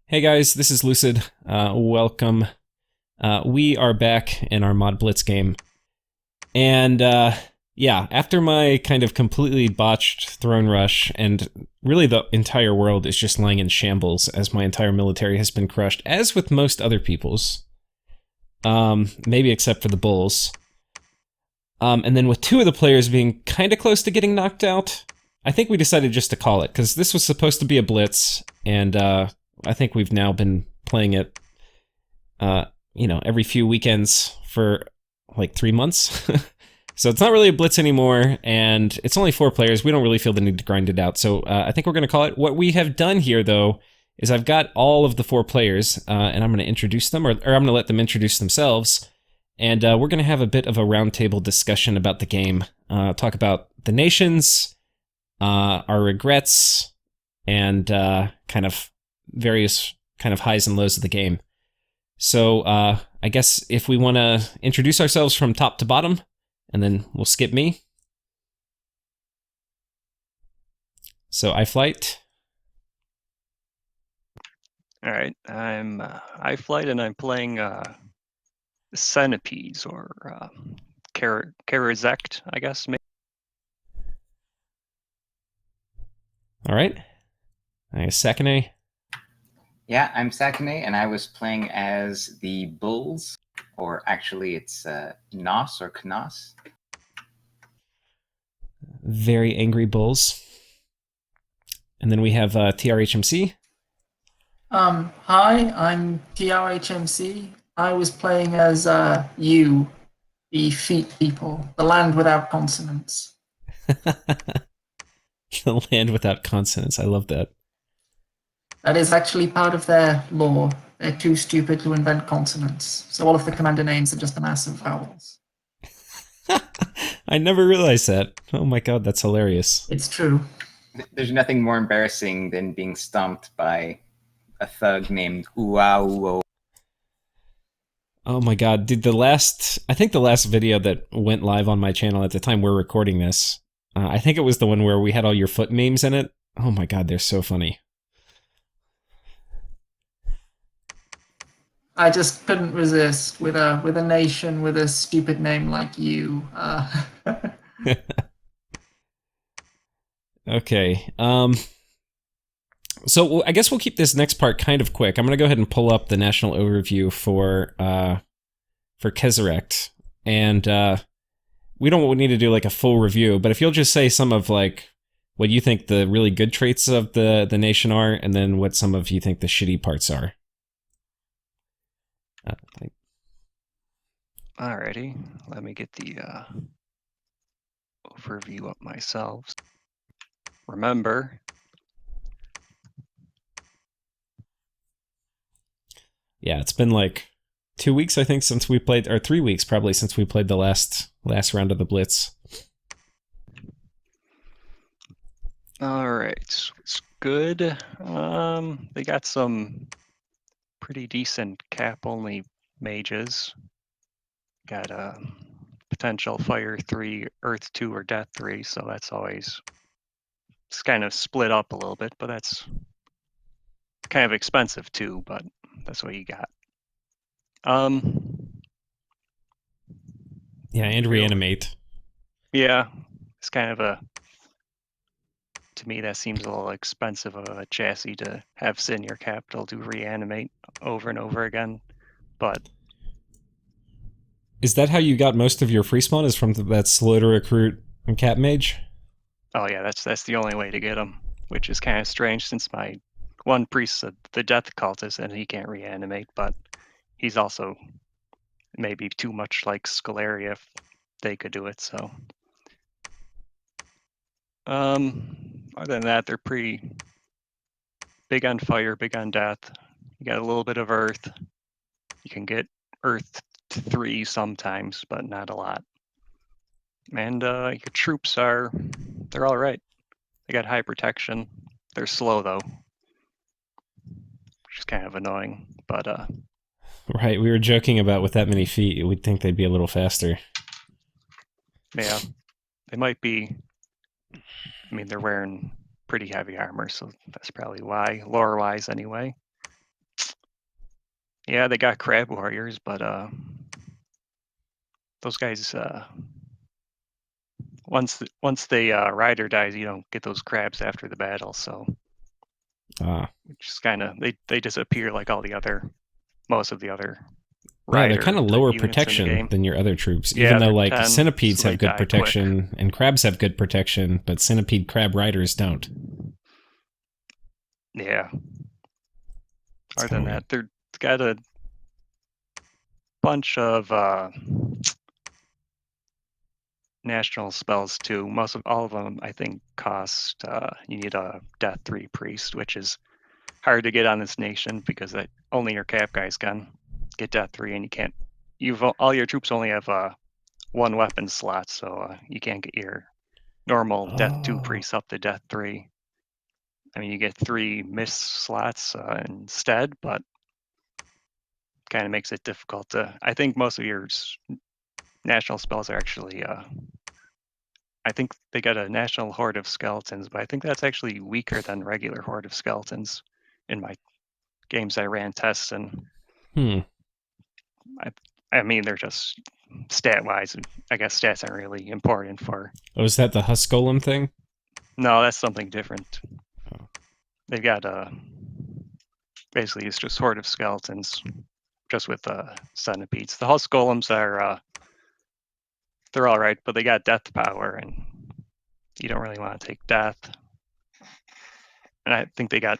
Hey guys, this is Lucid. Welcome. We are back in our Mod Blitz game. And yeah, after my kind of completely botched throne rush, and really the entire world is just lying in shambles as my entire military has been crushed, as with most other people's. Maybe except for the Bulls. And then with two of the players being kind of close to getting knocked out, I think we decided just to call it, because this was supposed to be a Blitz, and I think we've now been playing it every few weekends for like 3 months. So it's not really a Blitz anymore, and it's only 4 players. We don't really feel the need to grind it out. So I think we're going to call it. What we have done here, though, is I've got all of the 4 players, and I'm going to introduce them, or I'm going to let them introduce themselves. And we're going to have a bit of a roundtable discussion about the game. Talk about the nations, our regrets, and kind of various kind of highs and lows of the game. So I guess if we want to introduce ourselves from top to bottom, and then we'll skip me. So iFlight. All right, I'm iFlight, and I'm playing Centipedes or Karazect, I guess. All right. I guess Sakane. Yeah, I'm Sakane, and I was playing as the Bulls, or actually it's Nos or Knos. Very angry bulls. And then we have TRHMC. Hi, I'm TRHMC. I was playing as you, the feet people, the land without consonants. The land without consonants. I love that. That is actually part of their lore. They're too stupid to invent consonants, so all of the commander names are just a mass of vowels. I never realized that. Oh my god, that's hilarious. It's true. There's nothing more embarrassing than being stumped by a thug named Uau. Oh my god, dude, I think the last video that went live on my channel at the time we're recording this, I think it was the one where we had all your foot memes in it. Oh my god, they're so funny. I just couldn't resist with a nation with a stupid name like you. Okay, so I guess we'll keep this next part kind of quick. I'm gonna go ahead and pull up the national overview for Kesarect, and we don't need to do like a full review, but if you'll just say some of like what you think the really good traits of the nation are, and then what some of you think the shitty parts are. Alrighty, let me get the overview up myself. Remember, Yeah, it's been like 2 weeks, I think, since we played, or 3 weeks probably since we played the last round of the Blitz. alright, it's good. They got some pretty decent cap-only mages. Got a potential Fire 3, Earth 2, or Death 3, so that's always... It's kind of split up a little bit, but that's kind of expensive too, but that's what you got. Yeah, and reanimate. Yeah, it's kind of a... To me, that seems a little expensive of a chassis to have sit in your capital to reanimate over and over again, but... Is that how you got most of your free spawn, is from that slow to recruit Cat Mage? Oh yeah, that's the only way to get them, which is kind of strange since my one priest, the Death Cultist, and he can't reanimate, but he's also maybe too much like Scalaria if they could do it, so... Other than that, they're pretty big on fire, big on death. You got a little bit of earth. You can get earth 3 sometimes, but not a lot. And your troops they're all right. They got high protection. They're slow though, which is kind of annoying. But Right, we were joking about with that many feet, we'd think they'd be a little faster. yeah, they might be. I mean, they're wearing pretty heavy armor, so that's probably why, lore-wise anyway. Yeah, they got crab warriors, but those guys once the rider dies, you don't get those crabs after the battle, so which is kind of they disappear like most of the other Yeah, they're rider kind of type lower units in the protection game. than your other troops, Yeah, even though they're like 10, centipedes so have they good die quick. protection and crabs have good protection, but centipede crab riders don't. Yeah. It's Other kinda than weird. that, they're got a bunch of national spells too. All of them, I think, cost. You need a Death 3 priest, which is hard to get on this nation because that only your cap guys can get Death 3, and you can't. All your troops only have one weapon slot, so you can't get your normal Death 2 priests up to Death 3. I mean, you get 3 miss slots instead, but kind of makes it difficult to. I think most of your national spells are actually. I think they got a national horde of skeletons, but I think that's actually weaker than regular horde of skeletons in my games I ran tests, and I mean they're just stat wise. I guess stats aren't really important for. Oh, is that the Husk Golem thing? No, that's something different. Oh. They've got basically it's just horde of skeletons, just with centipedes. The Husk Golems are they're all right, but they got death power, and you don't really want to take death. And I think they got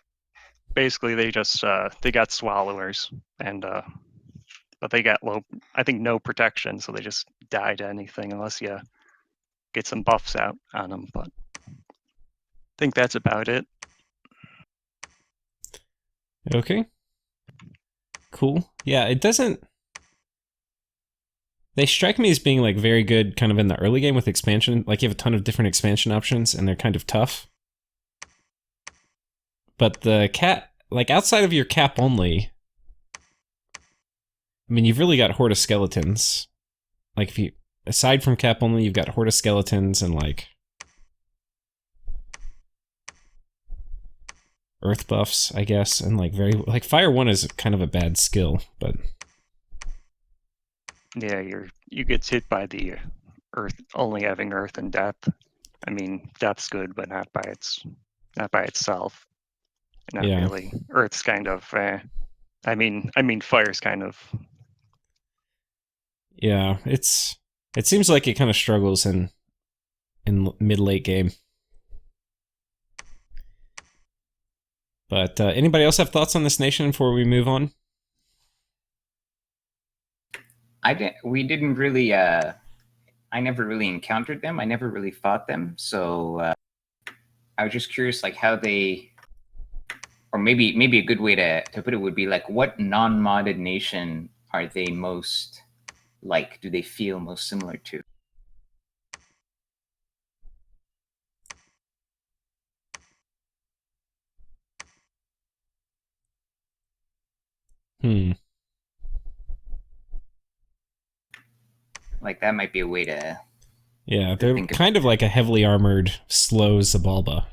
basically they got swallowers, and but they got no protection, so they just die to anything unless you get some buffs out on them. But I think that's about it. Okay. Cool. Yeah, it doesn't. They strike me as being like very good kind of in the early game with expansion. Like you have a ton of different expansion options and they're kind of tough. But the like outside of your cap only, I mean, you've really got Horde of Skeletons. Like if you, aside from cap only, you've got Horde of Skeletons and like Earth buffs, I guess, and like like Fire 1 is kind of a bad skill, but Yeah, you get hit by the earth, only having earth and depth. I mean, depth's good, but not by itself. Not yeah. really. Earth's kind of. I mean, fire's kind of. Yeah, it seems like it kind of struggles in mid-late game. But anybody else have thoughts on this nation before we move on? We didn't really. I never really encountered them. I never really fought them. So I was just curious, like how they, or maybe a good way to put it would be like, what non-modded nation are they most like? Do they feel most similar to? Like that might be a way to. Yeah, they're kind of like a heavily armored, slow Zabalba.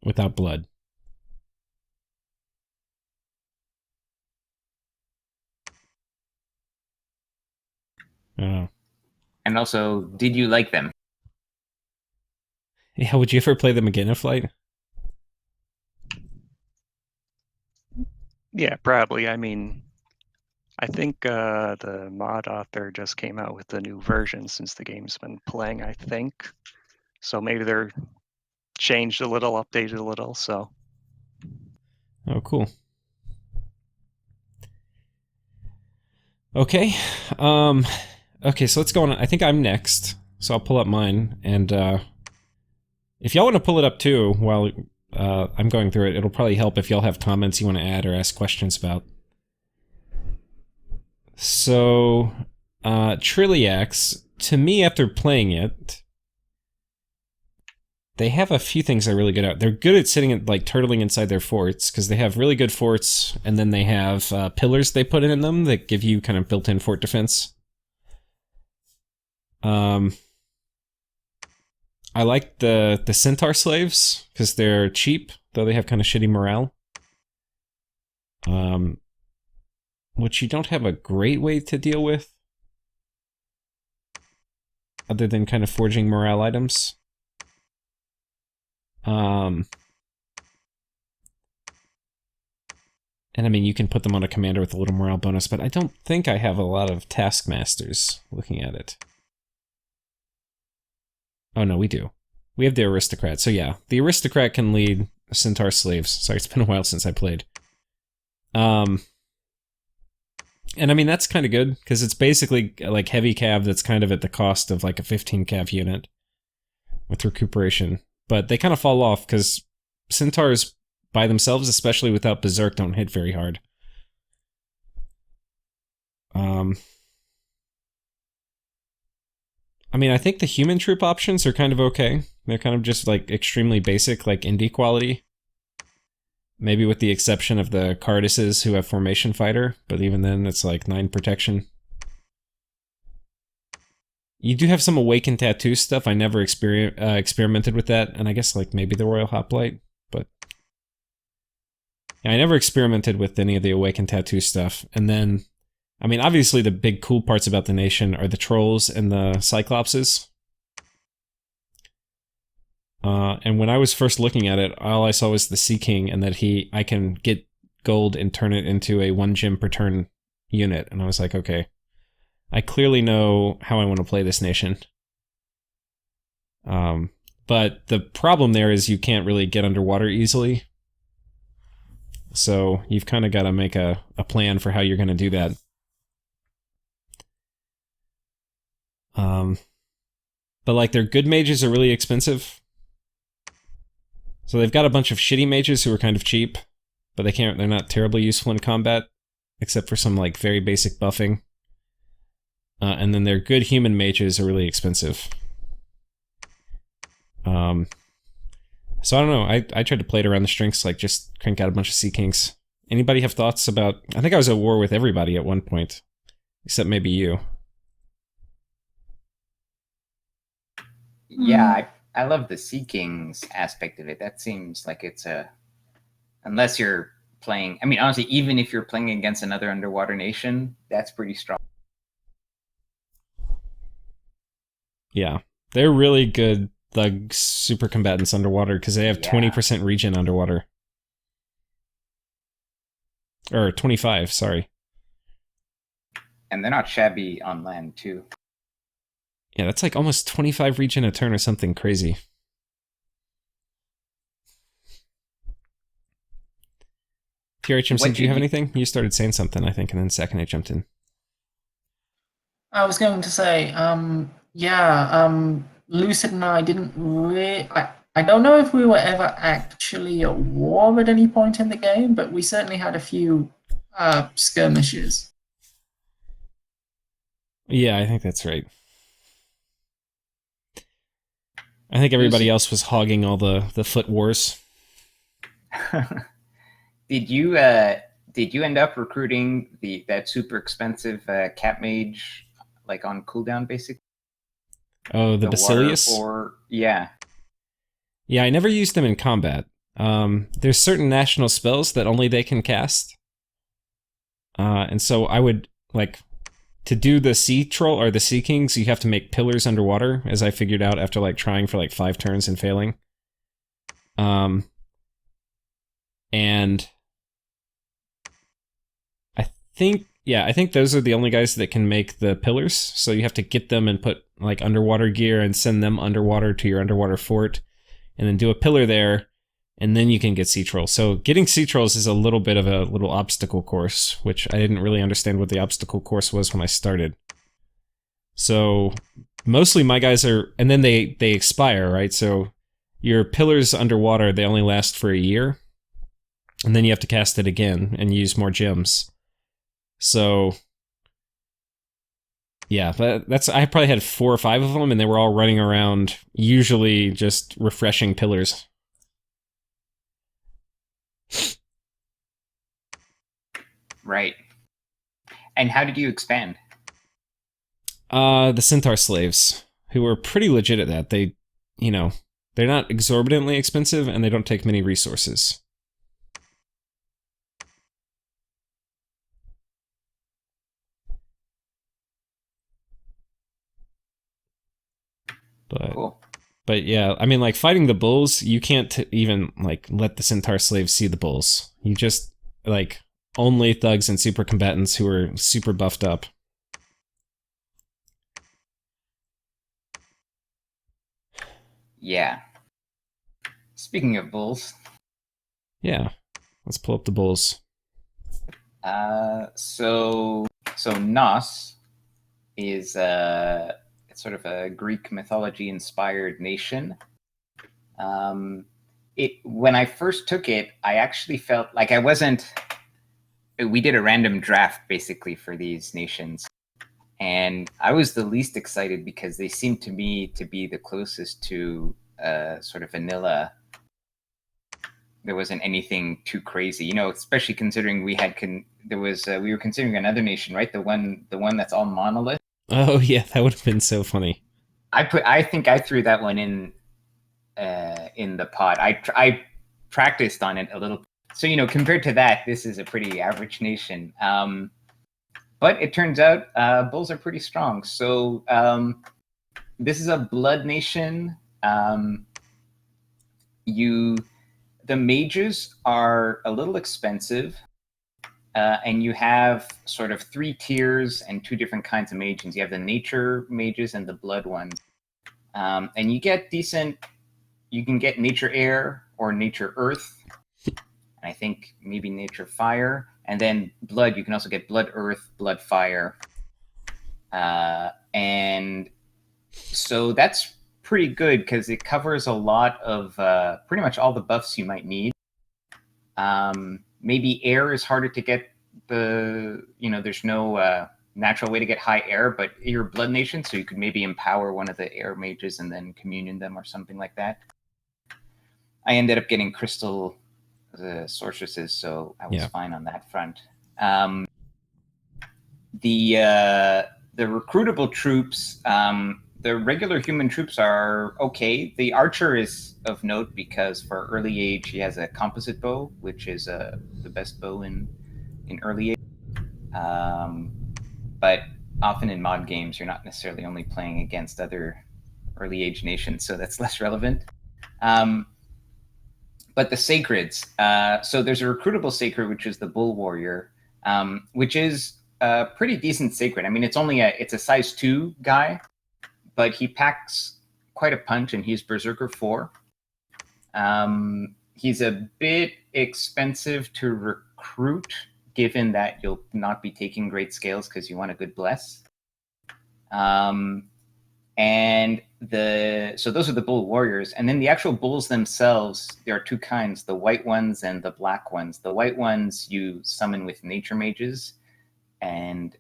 Without blood. Oh. And also, did you like them? Yeah, would you ever play them again in Flight? Yeah, probably. I mean, I think the mod author just came out with the new version since the game's been playing, I think. So maybe they're changed a little, updated a little, so. Oh, cool. Okay. Okay, so let's go on. I think I'm next, so I'll pull up mine, and if y'all want to pull it up too while I'm going through it, it'll probably help if y'all have comments you want to add or ask questions about. So, Triliax, to me, after playing it, they have a few things they're really good at. They're good at sitting at, like, turtling inside their forts, because they have really good forts, and then they have pillars they put in them that give you kind of built-in fort defense. I like the centaur slaves, because they're cheap, though they have kind of shitty morale. which you don't have a great way to deal with, other than kind of forging morale items. And I mean, you can put them on a commander with a little morale bonus, but I don't think I have a lot of taskmasters looking at it. Oh no, we do. We have the aristocrat. So yeah, the aristocrat can lead centaur slaves. Sorry, it's been a while since I played. And I mean, that's kind of good, because it's basically like heavy cav that's kind of at the cost of like a 15 cav unit with recuperation. But they kind of fall off, because centaurs by themselves, especially without berserk, don't hit very hard. I mean, I think the human troop options are kind of okay. They're kind of just like extremely basic, like indie quality. Maybe with the exception of the Cardises who have formation fighter, but even then it's like 9 protection. You do have some awakened tattoo stuff. I never experimented with that, and I guess like maybe the Royal Hoplite, but yeah, I never experimented with any of the awakened tattoo stuff. And then, I mean, obviously the big cool parts about the nation are the trolls and the cyclopses. And when I was first looking at it, all I saw was the Sea King, and that I can get gold and turn it into a 1 gem per turn unit. And I was like, okay, I clearly know how I want to play this nation. But the problem there is you can't really get underwater easily. So you've kind of got to make a plan for how you're going to do that. But like their good mages are really expensive. So they've got a bunch of shitty mages who are kind of cheap, but they're not terribly useful in combat, except for some like very basic buffing. And then their good human mages are really expensive. So I don't know, I tried to play it around the strengths, like just crank out a bunch of Sea Kings. Anybody have thoughts about... I think I was at war with everybody at one point, except maybe you. Yeah, I love the Sea Kings aspect of it. That seems like it's a... Unless you're playing... I mean, honestly, even if you're playing against another underwater nation, that's pretty strong. Yeah, they're really good thug super combatants underwater, because they have 20% regen underwater. Or 25, sorry. And they're not shabby on land, too. Yeah, that's like almost 25 regen a turn or something crazy. TRHMC, do you have anything? You started saying something, I think, and then second I jumped in. I was going to say, Lucid and I didn't really... I don't know if we were ever actually at war at any point in the game, but we certainly had a few skirmishes. Yeah, I think that's right. I think everybody else was hogging all the foot wars. Did you end up recruiting that super expensive cat mage, like on cooldown, basically? Oh, the Basilius? Yeah. Yeah, I never used them in combat. There's certain national spells that only they can cast. And so I would, like, to do the Sea Troll, or the Sea Kings, you have to make pillars underwater, as I figured out after, like, trying for, like, 5 turns and failing. And I think those are the only guys that can make the pillars, so you have to get them and put, like, underwater gear and send them underwater to your underwater fort, and then do a pillar there, and then you can get Sea Trolls. So getting Sea Trolls is a little bit of a little obstacle course, which I didn't really understand what the obstacle course was when I started. So mostly my guys are, and then they expire, right? So your pillars underwater, they only last for a year, and then you have to cast it again and use more gems. So yeah, but I probably had 4 or 5 of them, and they were all running around, usually just refreshing pillars. Right. And how did you expand? The Centaur slaves, who were pretty legit at that. They, they're not exorbitantly expensive, and they don't take many resources. But Cool. but yeah, I mean, like fighting the bulls, you can't even like let the centaur slaves see the bulls. You just like only thugs and super combatants who are super buffed up. Yeah. Speaking of bulls, Yeah, let's pull up the bulls. so Nos is it's sort of a Greek mythology inspired nation. When I first took it, I actually felt like I wasn't. We did a random draft basically for these nations, and I was the least excited because they seemed to me to be the closest to sort of vanilla. There wasn't anything too crazy, you know, especially considering we were considering another nation, right? The one that's all monolith. Oh yeah, that would have been so funny. I think I threw that one in the pot. I practiced on it a little. So, you know, compared to that, this is a pretty average nation. But it turns out bulls are pretty strong. So this is a blood nation. The mages are a little expensive. And you have sort of 3 tiers and 2 different kinds of mages. You have the nature mages and the blood ones. And you can get nature air or nature earth. And I think maybe nature fire. And then blood, you can also get blood earth, blood fire. And so that's pretty good because it covers a lot of pretty much all the buffs you might need. Maybe air is harder to get there's no natural way to get high air, but you're a blood nation, so you could maybe empower one of the air mages and then communion them or something like that. I ended up getting crystal sorceresses, so I was fine on that front. The recruitable troops, the regular human troops are okay. The archer is of note because for early age, he has a composite bow, which is the best bow in early age. But often in mod games, you're not necessarily only playing against other early age nations, so that's less relevant. But the sacreds, so there's a recruitable sacred, which is the bull warrior, which is a pretty decent sacred. I mean, it's a size 2 guy, but he packs quite a punch, and he's Berserker 4. He's a bit expensive to recruit, given that you'll not be taking great scales because you want a good bless. So those are the bull warriors. And then the actual bulls themselves, there are 2 kinds, the white ones and the black ones. The white ones you summon with nature mages, and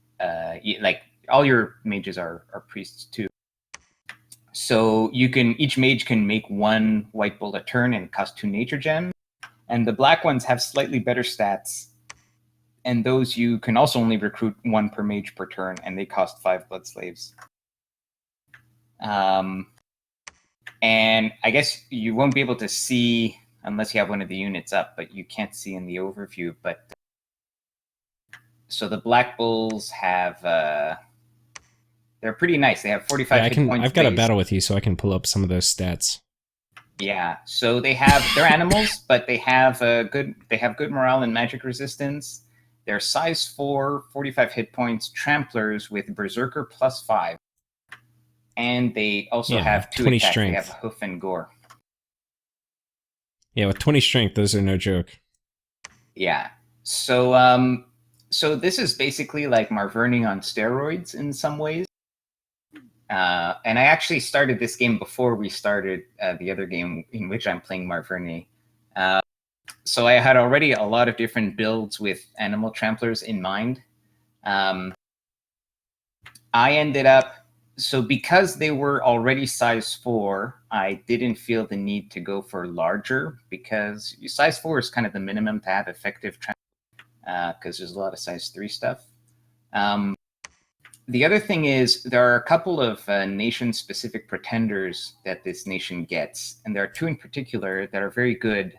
all your mages are priests too. So each mage can make 1 white bull a turn and cost 2 nature gems. And the black ones have slightly better stats. And those you can also only recruit 1 per mage per turn, and they cost 5 blood slaves. And I guess you won't be able to see unless you have one of the units up, but you can't see in the overview. But so the black bulls have they're pretty nice. They have 45 hit points. I've got a battle with you, so I can pull up some of those stats. Yeah, so they're animals, but they have good morale and magic resistance. They're size 4, 45 hit points, tramplers with Berserker +5. And they also have 2 20 attacks. strength. They have Hoof and Gore. Yeah, with 20 strength, those are no joke. Yeah. So so this is basically like Marverni on steroids in some ways. And I actually started this game before we started the other game in which I'm playing Marverni. So I had already a lot of different builds with animal tramplers in mind. I ended up, so because they were already size 4, I didn't feel the need to go for larger, because size 4 is kind of the minimum to have effective tramplers, because there's a lot of size 3 stuff. The other thing is there are a couple of nation-specific pretenders that this nation gets, and there are 2 in particular that are very good.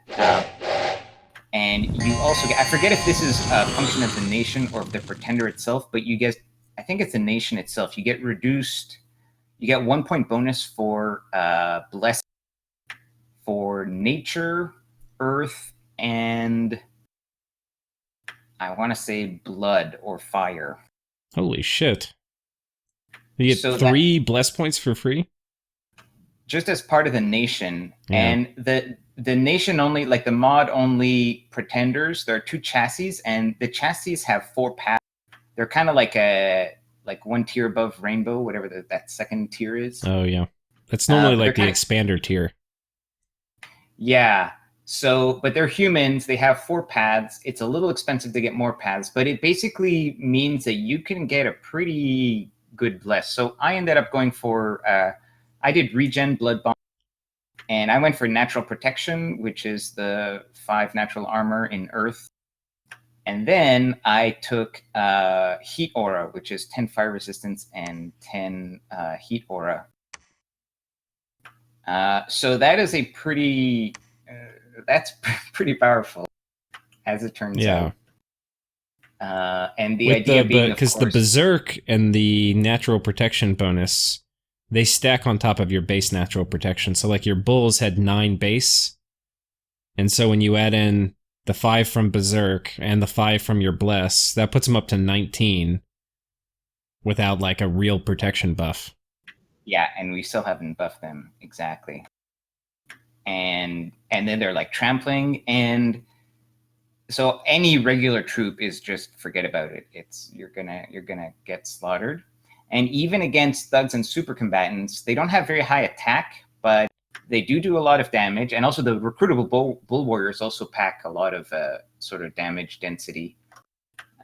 And you also get, I forget if this is a function of the nation or of the pretender itself, but you get, I think it's the nation itself. You get You get 1 point bonus for bless for nature, earth, and I want to say blood or fire. Holy shit. You get So 3 bless points for free? Just as part of the nation. Yeah. And the nation only, like the mod only pretenders, there are 2 chassis, and the chassis have 4 paths. They're kind of like one tier above rainbow, whatever that second tier is. Oh, yeah. That's normally but like the they're expander tier. Yeah. So, but they're humans. They have 4 paths. It's a little expensive to get more paths, but it basically means that you can get a pretty good bless. So I ended up going for, I did regen blood bomb, and I went for natural protection, which is the 5 natural armor in earth. And then I took heat aura, which is 10 fire resistance and 10 heat aura. So that is a pretty, that's pretty powerful, as it turns out. And the idea being, because the berserk and the natural protection bonus, they stack on top of your base natural protection. So like your bulls had 9 base, and so when you add in the 5 from berserk and the 5 from your bless, that puts them up to 19 without like a real protection buff. Yeah, and we still haven't buffed them exactly. And then they're like trampling, and so any regular troop is just forget about it. You're gonna get slaughtered. And even against thugs and super combatants, they don't have very high attack, but they do a lot of damage. And also the recruitable bull warriors also pack a lot of sort of damage density.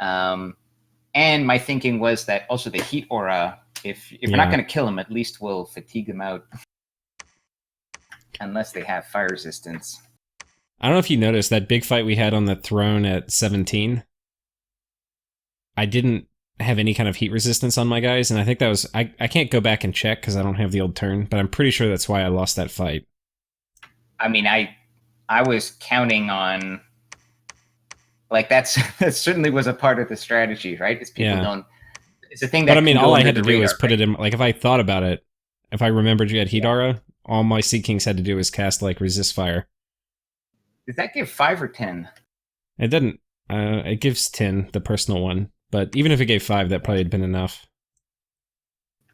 And my thinking was that also the heat aura, if we're not going to kill them, at least we'll fatigue them out. Unless they have fire resistance. I don't know if you noticed that big fight we had on the throne at 17. I didn't have any kind of heat resistance on my guys, and I think that was... I can't go back and check because I don't have the old turn, but I'm pretty sure that's why I lost that fight. I mean, I was counting on... Like, that certainly was a part of the strategy, right? Is people don't... It's a thing that... But I mean, all I had to do was put it in... Like, if I thought about it, if I remembered you had heat aura, all my Sea Kings had to do was cast, like, resist fire. Does that give 5 or 10? It didn't. It gives 10, the personal one. But even if it gave 5, that probably had been enough.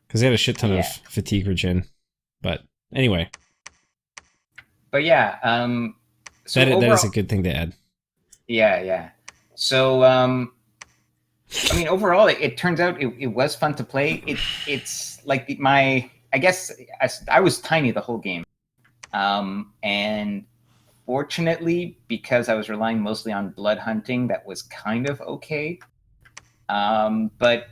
Because they had a shit ton of fatigue regen. But anyway. But yeah, so that overall, is a good thing to add. Yeah. So, I mean, overall, it turns out it was fun to play. It's like I guess I was tiny the whole game. And fortunately, because I was relying mostly on blood hunting, that was kind of okay. But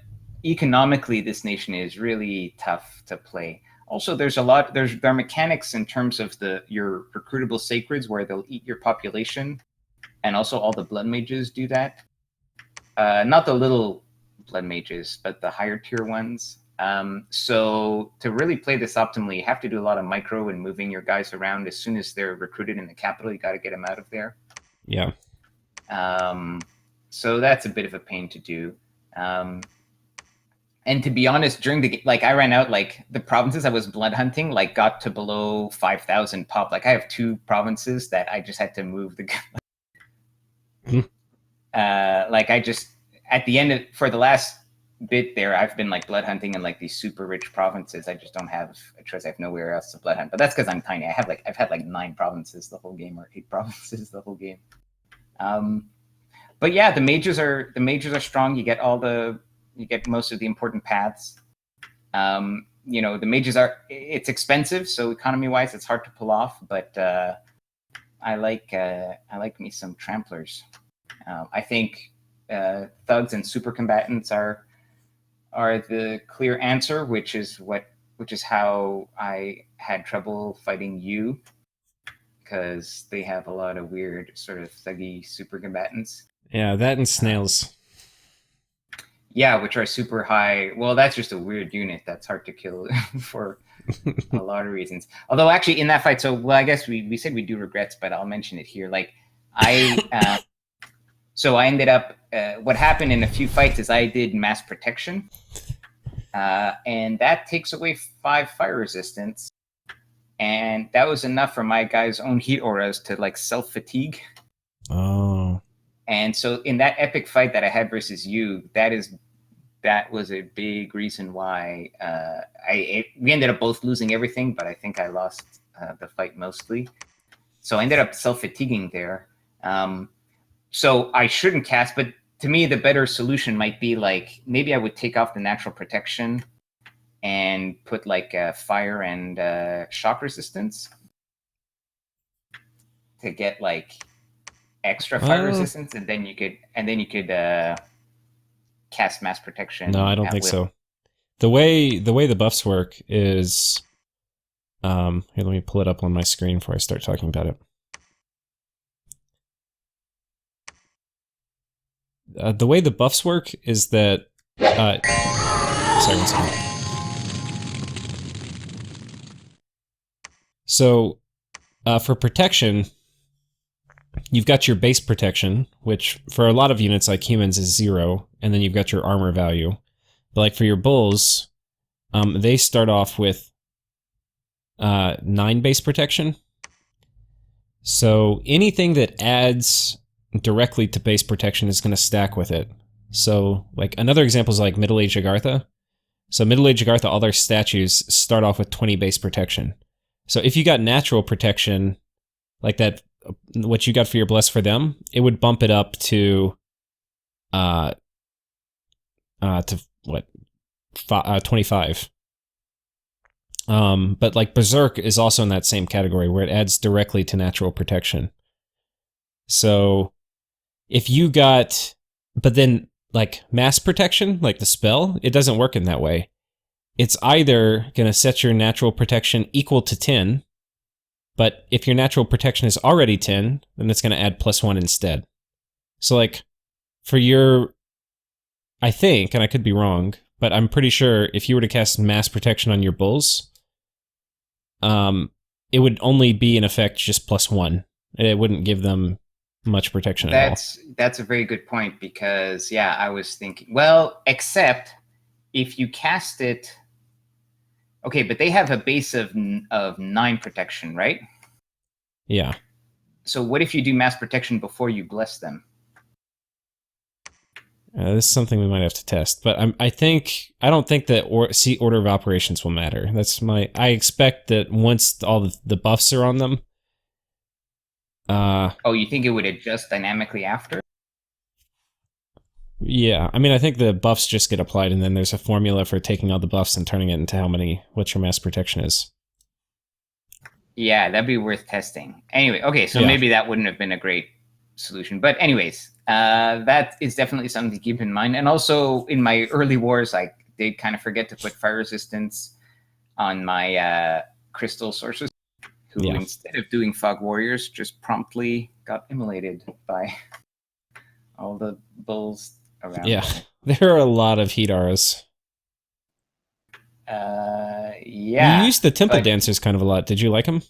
economically, this nation is really tough to play. Also, there are mechanics in terms of your recruitable sacreds where they'll eat your population, and also all the blood mages do that. Not the little blood mages, but the higher tier ones. So to really play this optimally, you have to do a lot of micro and moving your guys around. As soon as they're recruited in the capital, you got to get them out of there. Yeah. So that's a bit of a pain to do. And to be honest, during the game, like I ran out, like the provinces I was blood hunting, like got to below 5,000 pop. Like I have 2 provinces that I just had to move the. Like I just at the end for the last bit there, I've been like blood hunting in like these super rich provinces. I just don't have a choice. I have nowhere else to blood hunt. But that's because I'm tiny. I've had like 9 provinces the whole game, or 8 provinces the whole game. But yeah, the mages are strong. You get most of the important paths. The mages it's expensive, so economy wise, it's hard to pull off. But I like me some tramplers. I think thugs and super combatants are the clear answer, which is how I had trouble fighting you, because they have a lot of weird sort of thuggy super combatants. Yeah, that and snails. Yeah, which are super high. Well, that's just a weird unit that's hard to kill for a lot of reasons. Although actually in that fight, I guess we said we do regrets, but I'll mention it here. Like so I ended up, what happened in a few fights is I did mass protection. and that takes away 5 fire resistance. And that was enough for my guy's own heat auras to like self-fatigue. Oh. And so in that epic fight that I had versus you, that was a big reason why we ended up both losing everything, but I think I lost the fight mostly. So I ended up self-fatiguing there. So I shouldn't cast, but to me, the better solution might be like, maybe I would take off the natural protection and put like fire and shock resistance to get like extra fire resistance, and then you could cast mass protection. No, I don't think so. The way the buffs work is, here, let me pull it up on my screen before I start talking about it. The way the buffs work is that, sorry, one second. So, for protection, you've got your base protection, which for a lot of units like humans is 0, and then you've got your armor value. But like for your bulls, they start off with 9 base protection. So anything that adds directly to base protection is going to stack with it. So like another example is like Middle-Aged Agartha. So Middle-Aged Agartha, all their statues start off with 20 base protection. So if you got natural protection, like that, what you got for your bless for them, it would bump it up to what, 25. But like Berserk is also in that same category where it adds directly to natural protection. So if you got, but then like mass protection, like the spell, it doesn't work in that way. It's either going to set your natural protection equal to 10, but if your natural protection is already 10, then it's going to add +1 instead. So like for your, I think, and I could be wrong, but I'm pretty sure if you were to cast mass protection on your bulls, it would only be in effect just +1. It wouldn't give them much protection at all. That's a very good point, because yeah, I was thinking, well, except if you cast it, okay, but they have a base of 9 protection, right? Yeah. So what if you do mass protection before you bless them? This is something we might have to test, but I don't think that order of operations will matter. I expect that once all the buffs are on them. Oh, you think it would adjust dynamically after? Yeah, I mean, I think the buffs just get applied, and then there's a formula for taking all the buffs and turning it into what your mass protection is. Yeah, that'd be worth testing. Anyway, okay, so maybe that wouldn't have been a great solution. But anyways, that is definitely something to keep in mind. And also, in my early wars, I did kind of forget to put fire resistance on my crystal sources, who instead of doing fog warriors, just promptly got immolated by all the bulls around. Yeah, there are a lot of heat auras. Yeah. You used the temple dancers kind of a lot. Did you like them?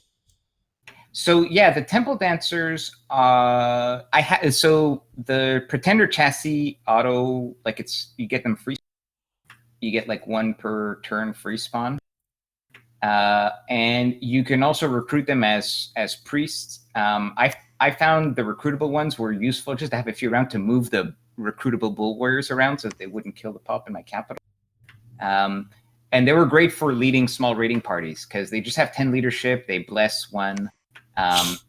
So yeah, the temple dancers. So the pretender chassis auto, like you get them free. You get like 1 per turn free spawn, and you can also recruit them as priests. I found the recruitable ones were useful just to have a few around to move the recruitable bull warriors around so that they wouldn't kill the pop in my capital. And they were great for leading small raiding parties because they just have 10 leadership. They bless 1.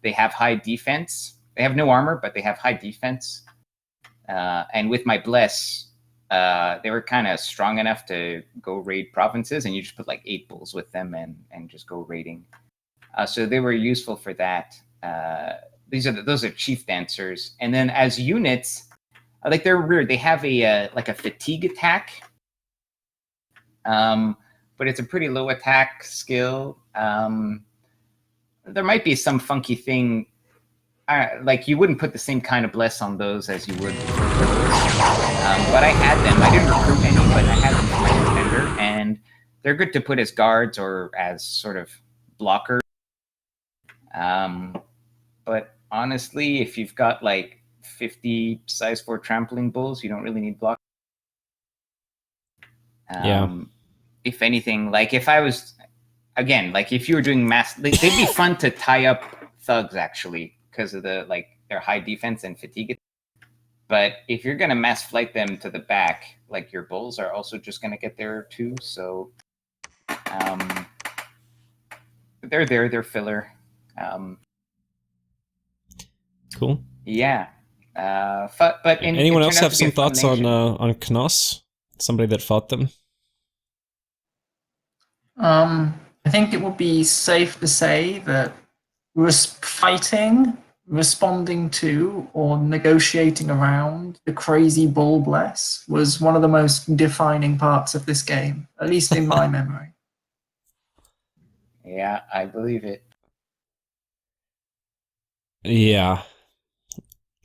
They have high defense. They have no armor, but they have high defense. And with my bless, they were kind of strong enough to go raid provinces, and you just put like 8 bulls with them and just go raiding. So they were useful for that. Those are chief dancers. And then as units, like they're weird. They have a fatigue attack. But it's a pretty low attack skill. There might be some funky thing. Like you wouldn't put the same kind of bless on those as you would for those. But I had them. I didn't recruit any, but I had them for my defender, and they're good to put as guards or as sort of blockers. But honestly, if you've got like 50 size 4 trampling bulls, you don't really need block. Yeah. if anything, like if I was, again, like if you were doing mass, they'd be fun to tie up thugs actually because of the like their high defense and fatigue. But if you're gonna mass flight them to the back, like your bulls are also just gonna get there too. So they're there, they're filler. Cool. Yeah. But anyone else have some thoughts on Knos? Somebody that fought them? I think it would be safe to say that responding to, or negotiating around the crazy bull bless was one of the most defining parts of this game, at least in my memory. Yeah, I believe it. Yeah.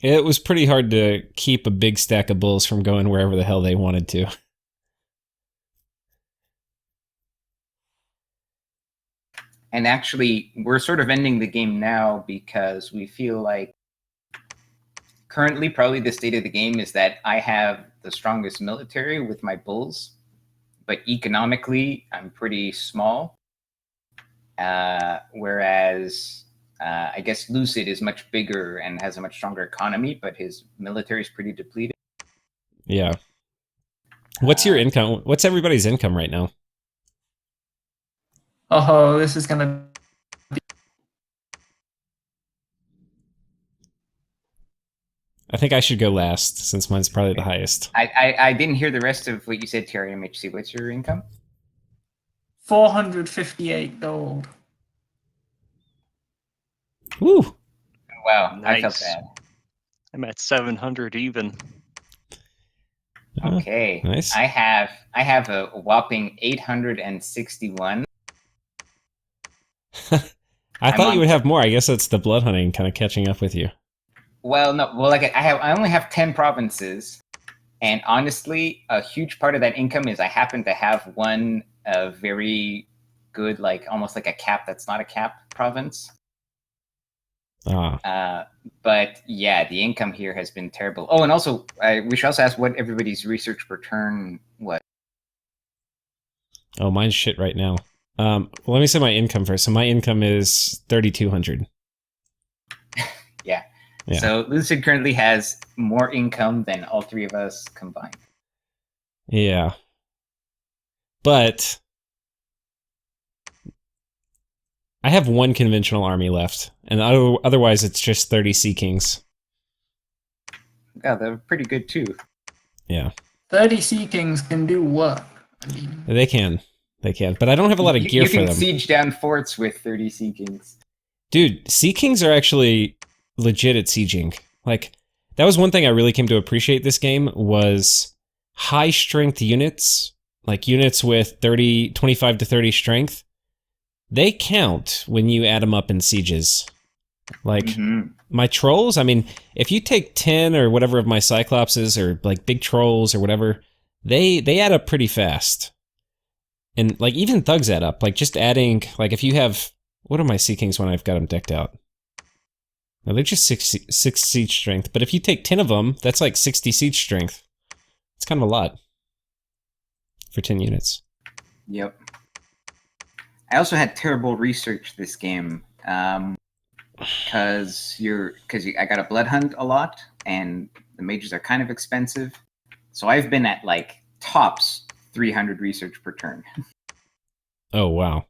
It was pretty hard to keep a big stack of bulls from going wherever the hell they wanted to. And actually, we're sort of ending the game now because we feel like currently probably the state of the game is that I have the strongest military with my bulls, but economically I'm pretty small. Whereas I guess Lucid is much bigger and has a much stronger economy, but his military is pretty depleted. Yeah. What's your income? What's everybody's income right now? Oh, this is going to be... I think I should go last, since mine's probably the highest. I didn't hear the rest of what you said, TRMHC. What's your income? 458 gold. Woo! Wow, Nice. I felt bad. I'm at 700 even. Okay. Nice. I have a whopping 861. I thought you would have more. I guess it's the blood hunting kind of catching up with you. Well, no. Well, like I only have 10 provinces, and honestly, a huge part of that income is I happen to have one very good, like almost like a cap that's not a cap province. But yeah, the income here has been terrible. Oh, and also, we should also ask what everybody's research per turn was. Oh, mine's shit right now. Well, let me say my income first. So my income is 3,200. Yeah. Yeah. So Lucid currently has more income than all three of us combined. Yeah. But I have one conventional army left, and otherwise it's just 30 Sea Kings. Yeah, they're pretty good too. Yeah. 30 Sea Kings can do work. I mean, They can. They can. But I don't have a lot of gear for them. You can siege down forts with 30 Sea Kings. Dude, Sea Kings are actually legit at sieging. Like, that was one thing I really came to appreciate this game, was high strength units, like units with 25 to 30 strength. They count when you add them up in sieges. Like, my trolls, I mean, if you take 10 or whatever of my Cyclopses, or like big trolls or whatever, they add up pretty fast. And like even thugs add up. Like just adding, like if you have, what are my Sea Kings when I've got them decked out? No, they're just 6 siege strength. But if you take 10 of them, that's like 60 siege strength. It's kind of a lot for 10 units. Yep. I also had terrible research this game. Because I got a blood hunt a lot, and the mages are kind of expensive. So I've been at like tops 300 research per turn. Oh wow!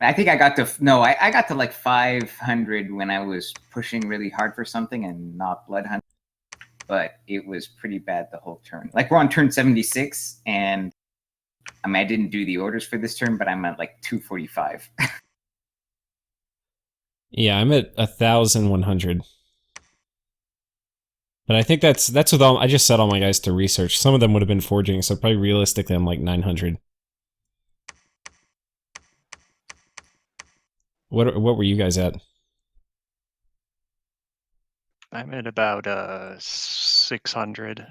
I think I got to I got to like 500 when I was pushing really hard for something and not blood hunt. But it was pretty bad the whole turn. Like we're on turn 76, and I mean I didn't do the orders for this turn, but I'm at like 245. Yeah, I'm at 1,100. But I think that's with all. I just set all my guys to research. Some of them would have been forging, so probably realistically I'm like 900. What were you guys at? I'm at about 600, a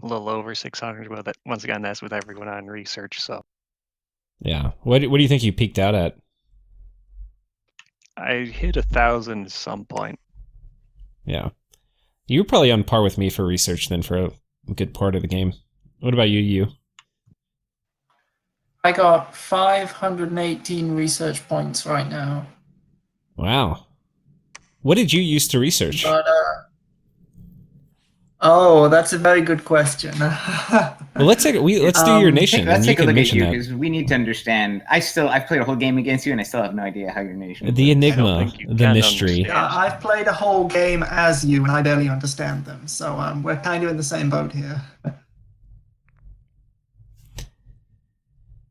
little over 600. Well, that once again, that's with everyone on research. So Yeah, what do you think you peaked out at? I hit 1,000 at some point. Yeah, you were probably on par with me for research then for a good part of the game. What about you? I got 518 research points right now. Wow. What did you use to research? But oh, that's a very good question. Well, let's do your nation, Let's and you take a can look at mention you that. because we need to understand. I've played a whole game against you, and I still have no idea how your nation. The works. enigma, think you the can mystery. understand. Yeah, I've played a whole game as you, and I barely understand them. So we're kind of in the same boat here.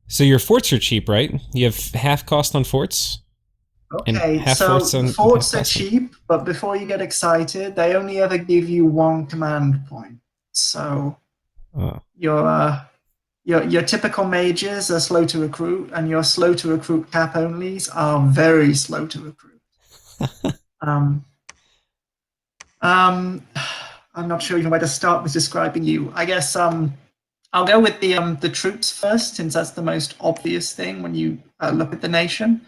So your forts are cheap, right? You have half cost on forts? And Okay, half so forts on forts half are cost on- cheap, but before you get excited, they only ever give you one command point. So Oh. your typical mages are slow to recruit, and your slow to recruit cap onlys are very slow to recruit. um, I'm not sure even where to start with describing you. I guess I'll go with the troops first, since that's the most obvious thing when you look at the nation.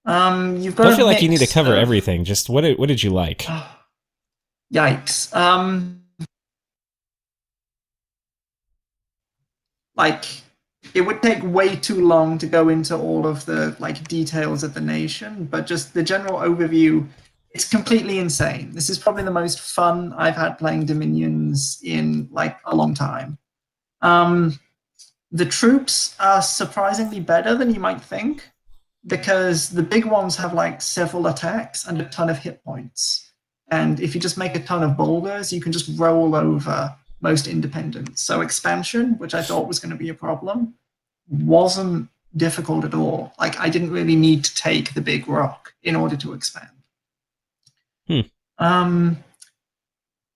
You've got I feel a like you need to mix cover of- everything. Just what did you like? Yikes. Like, it would take way too long to go into all of the details of the nation, but just the general overview, it's completely insane. This is probably the most fun I've had playing Dominions in a long time. The troops are surprisingly better than you might think, because the big ones have several attacks and a ton of hit points. And if you just make a ton of boulders, you can just roll over most independents. So expansion, which I thought was going to be a problem, wasn't difficult at all. I didn't really need to take the big rock in order to expand.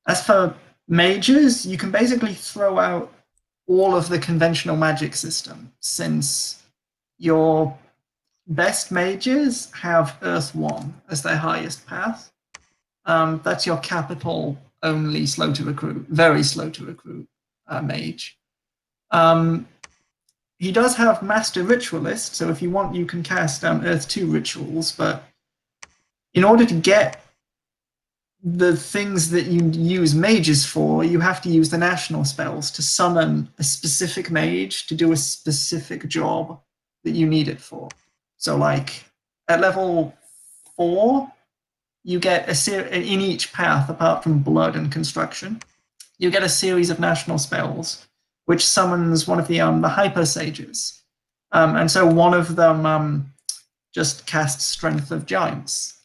As for mages, you can basically throw out all of the conventional magic system, since your best mages have Earth 1 as their highest path. That's your capital only slow to recruit, very slow to recruit mage. He does have Master Ritualist, so if you want, you can cast Earth 2 rituals, but in order to get the things that you use mages for, you have to use the national spells to summon a specific mage to do a specific job that you need it for. So, at level 4, you get in each path, apart from blood and construction, you get a series of national spells which summons one of the hyper sages, and so one of them just casts Strength of Giants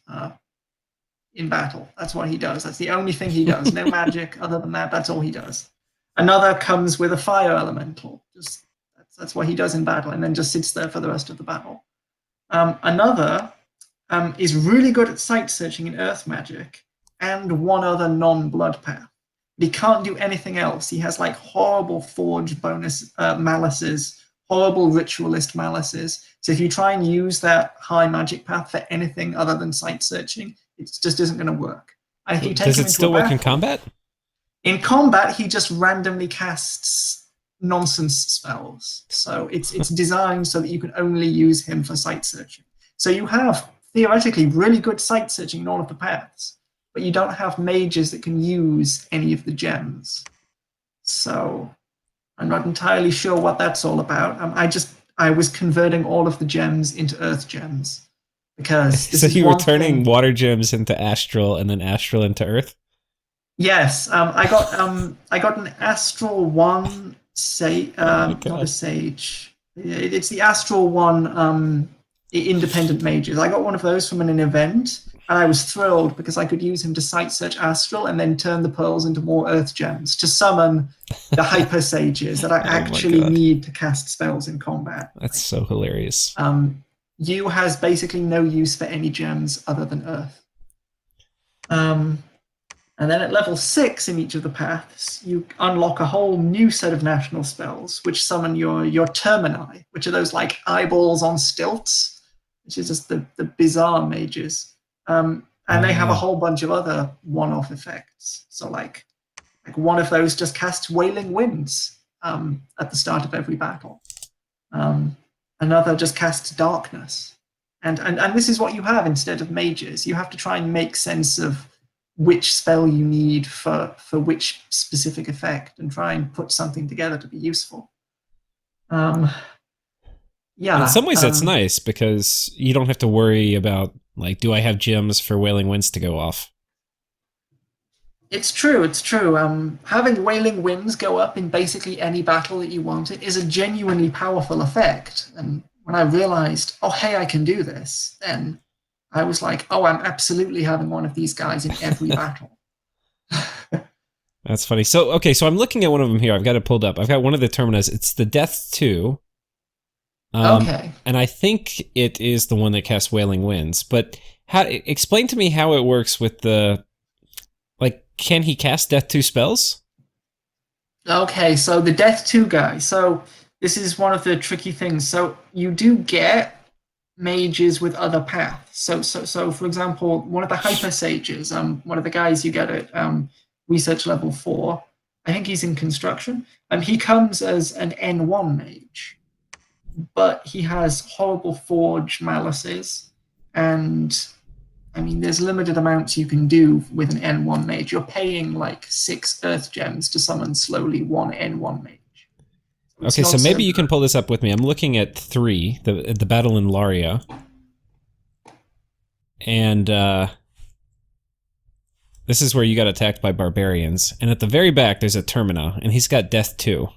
in battle. That's what he does. That's the only thing he does. No magic other than that. That's all he does. Another comes with a fire elemental. That's what he does in battle, and then just sits there for the rest of the battle. Another is really good at sight searching in earth magic, and one other non-blood path. But he can't do anything else. He has horrible forge bonus malices, horrible ritualist malices. So if you try and use that high magic path for anything other than sight searching, it just isn't going to work. And if you take Does him it into still a work battle, in combat? in combat, he just randomly casts nonsense spells. So it's designed so that you can only use him for sight searching. So you have theoretically really good sight searching in all of the paths, but you don't have mages that can use any of the gems. So I'm not entirely sure what that's all about. I was converting all of the gems into earth gems, because this So is you were one turning thing. water gems into astral and then astral into earth? Yes, I got an Astral 1 not a God. sage. It's the Astral 1 independent mages. I got one of those from an event, and I was thrilled because I could use him to sight search Astral and then turn the pearls into more earth gems to summon the hyper sages that I actually God. need to cast spells in combat. That's so hilarious. U has basically no use for any gems other than earth. And then at level 6 in each of the paths, you unlock a whole new set of national spells, which summon your termini, which are those eyeballs on stilts, which is just the bizarre mages. And they have a whole bunch of other one-off effects. So one of those just casts Wailing Winds at the start of every battle. Another just casts Darkness. And this is what you have instead of mages. You have to try and make sense of which spell you need for which specific effect and try and put something together to be useful. Yeah. In some ways, that's nice because you don't have to worry about, like, do I have gems for Wailing Winds to go off? It's true, it's true. Having Wailing Winds go up in basically any battle that you want it is a genuinely powerful effect. And when I realized, oh, hey, I can do this, then I was like, oh, I'm absolutely having one of these guys in every battle. That's funny. So, okay, so I'm looking at one of them here. I've got it pulled up. I've got one of the Terminas. It's the Death 2. Okay. And I think it is the one that casts Wailing Winds. But explain to me how it works with the... Like, can he cast Death 2 spells? Okay, so the Death 2 guy. So this is one of the tricky things. So you do get mages with other paths. So for example, one of the Hyper Sages, one of the guys you get at Research Level 4, I think he's in Construction, and he comes as an N1 mage, but he has horrible Forge Malices, and I mean, there's limited amounts you can do with an N1 mage. You're paying like 6 Earth Gems to summon slowly one N1 mage. Okay, so maybe you can pull this up with me. I'm looking at 3, the battle in Laria. And this is where you got attacked by barbarians. And at the very back, there's a Termina, and he's got Death 2.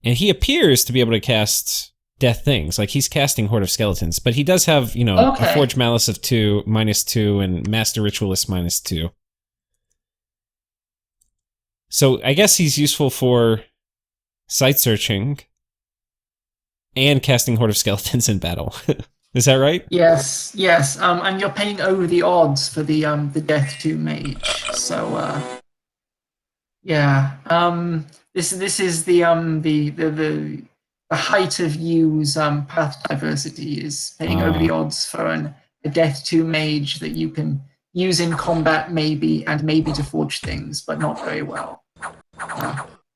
And he appears to be able to cast death things. Like, he's casting Horde of Skeletons. But he does have, you know, a Forge Malice of 2, -2, and Master Ritualist -2. So I guess he's useful for sight searching and casting Horde of Skeletons in battle. Is that right? Yes, yes. And you're paying over the odds for the Death 2 mage. So yeah. This is the height of use path diversity is paying over the odds for a Death 2 mage that you can use in combat maybe, and maybe to forge things, but not very well.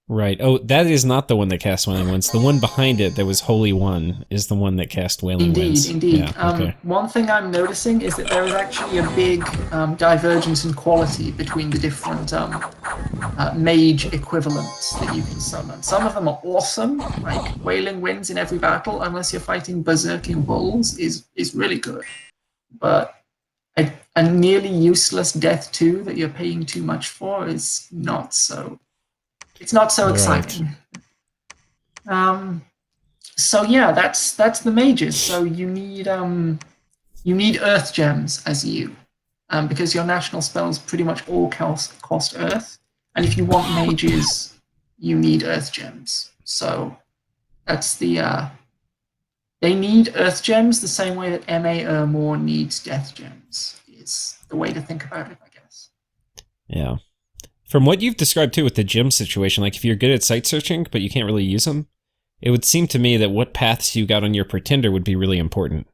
Right. Oh, that is not the one that cast Wailing Winds. The one behind it that was Holy One is the one that cast Wailing Winds. Indeed. Yeah, okay. One thing I'm noticing is that there is actually a big divergence in quality between the different mage equivalents that you can summon. Some of them are awesome, like Wailing Winds in every battle, unless you're fighting Berserking Bulls, is really good. But a nearly useless Death 2 that you're paying too much for is not so... It's not so exciting. Right. So yeah, that's the mages. So you need Earth Gems as you, because your national spells pretty much all cost Earth, and if you want mages, you need Earth Gems. So that's the they need Earth Gems the same way that M.A. Ermore needs Death Gems. Is the way to think about it, I guess. Yeah. From what you've described, too, with the gem situation, like if you're good at sight searching, but you can't really use them, it would seem to me that what paths you got on your Pretender would be really important.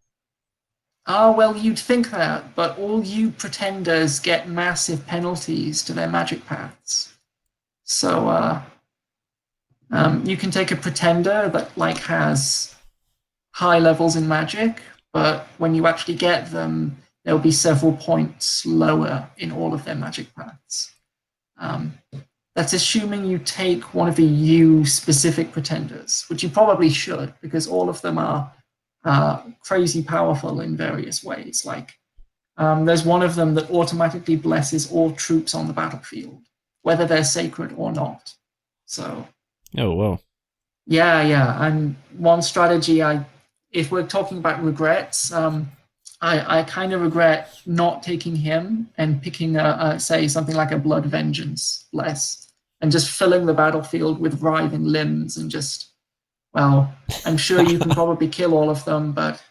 Well, you'd think that, but all you Pretenders get massive penalties to their magic paths. So, you can take a Pretender that, like, has high levels in magic, but when you actually get them, there'll be several points lower in all of their magic paths. That's assuming you take one of the U-specific Pretenders, which you probably should, because all of them are crazy powerful in various ways. Like, there's one of them that automatically blesses all troops on the battlefield, whether they're sacred or not. So... Oh, whoa. Yeah. And one strategy, if we're talking about regrets, I kind of regret not taking him and picking, say, something like a Blood Vengeance Bless, and just filling the battlefield with writhing limbs and just, well, I'm sure you can probably kill all of them, but...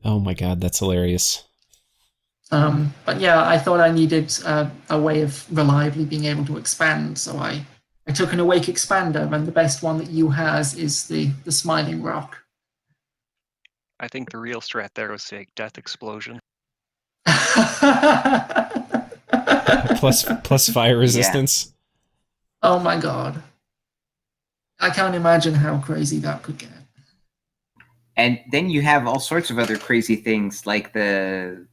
Oh my god, that's hilarious. But yeah, I thought I needed a way of reliably being able to expand, so I took an Awake Expander, and the best one that you has is the Smiling Rock. I think the real strat there was to take Death Explosion. plus fire resistance. Yeah. Oh my god. I can't imagine how crazy that could get. And then you have all sorts of other crazy things like the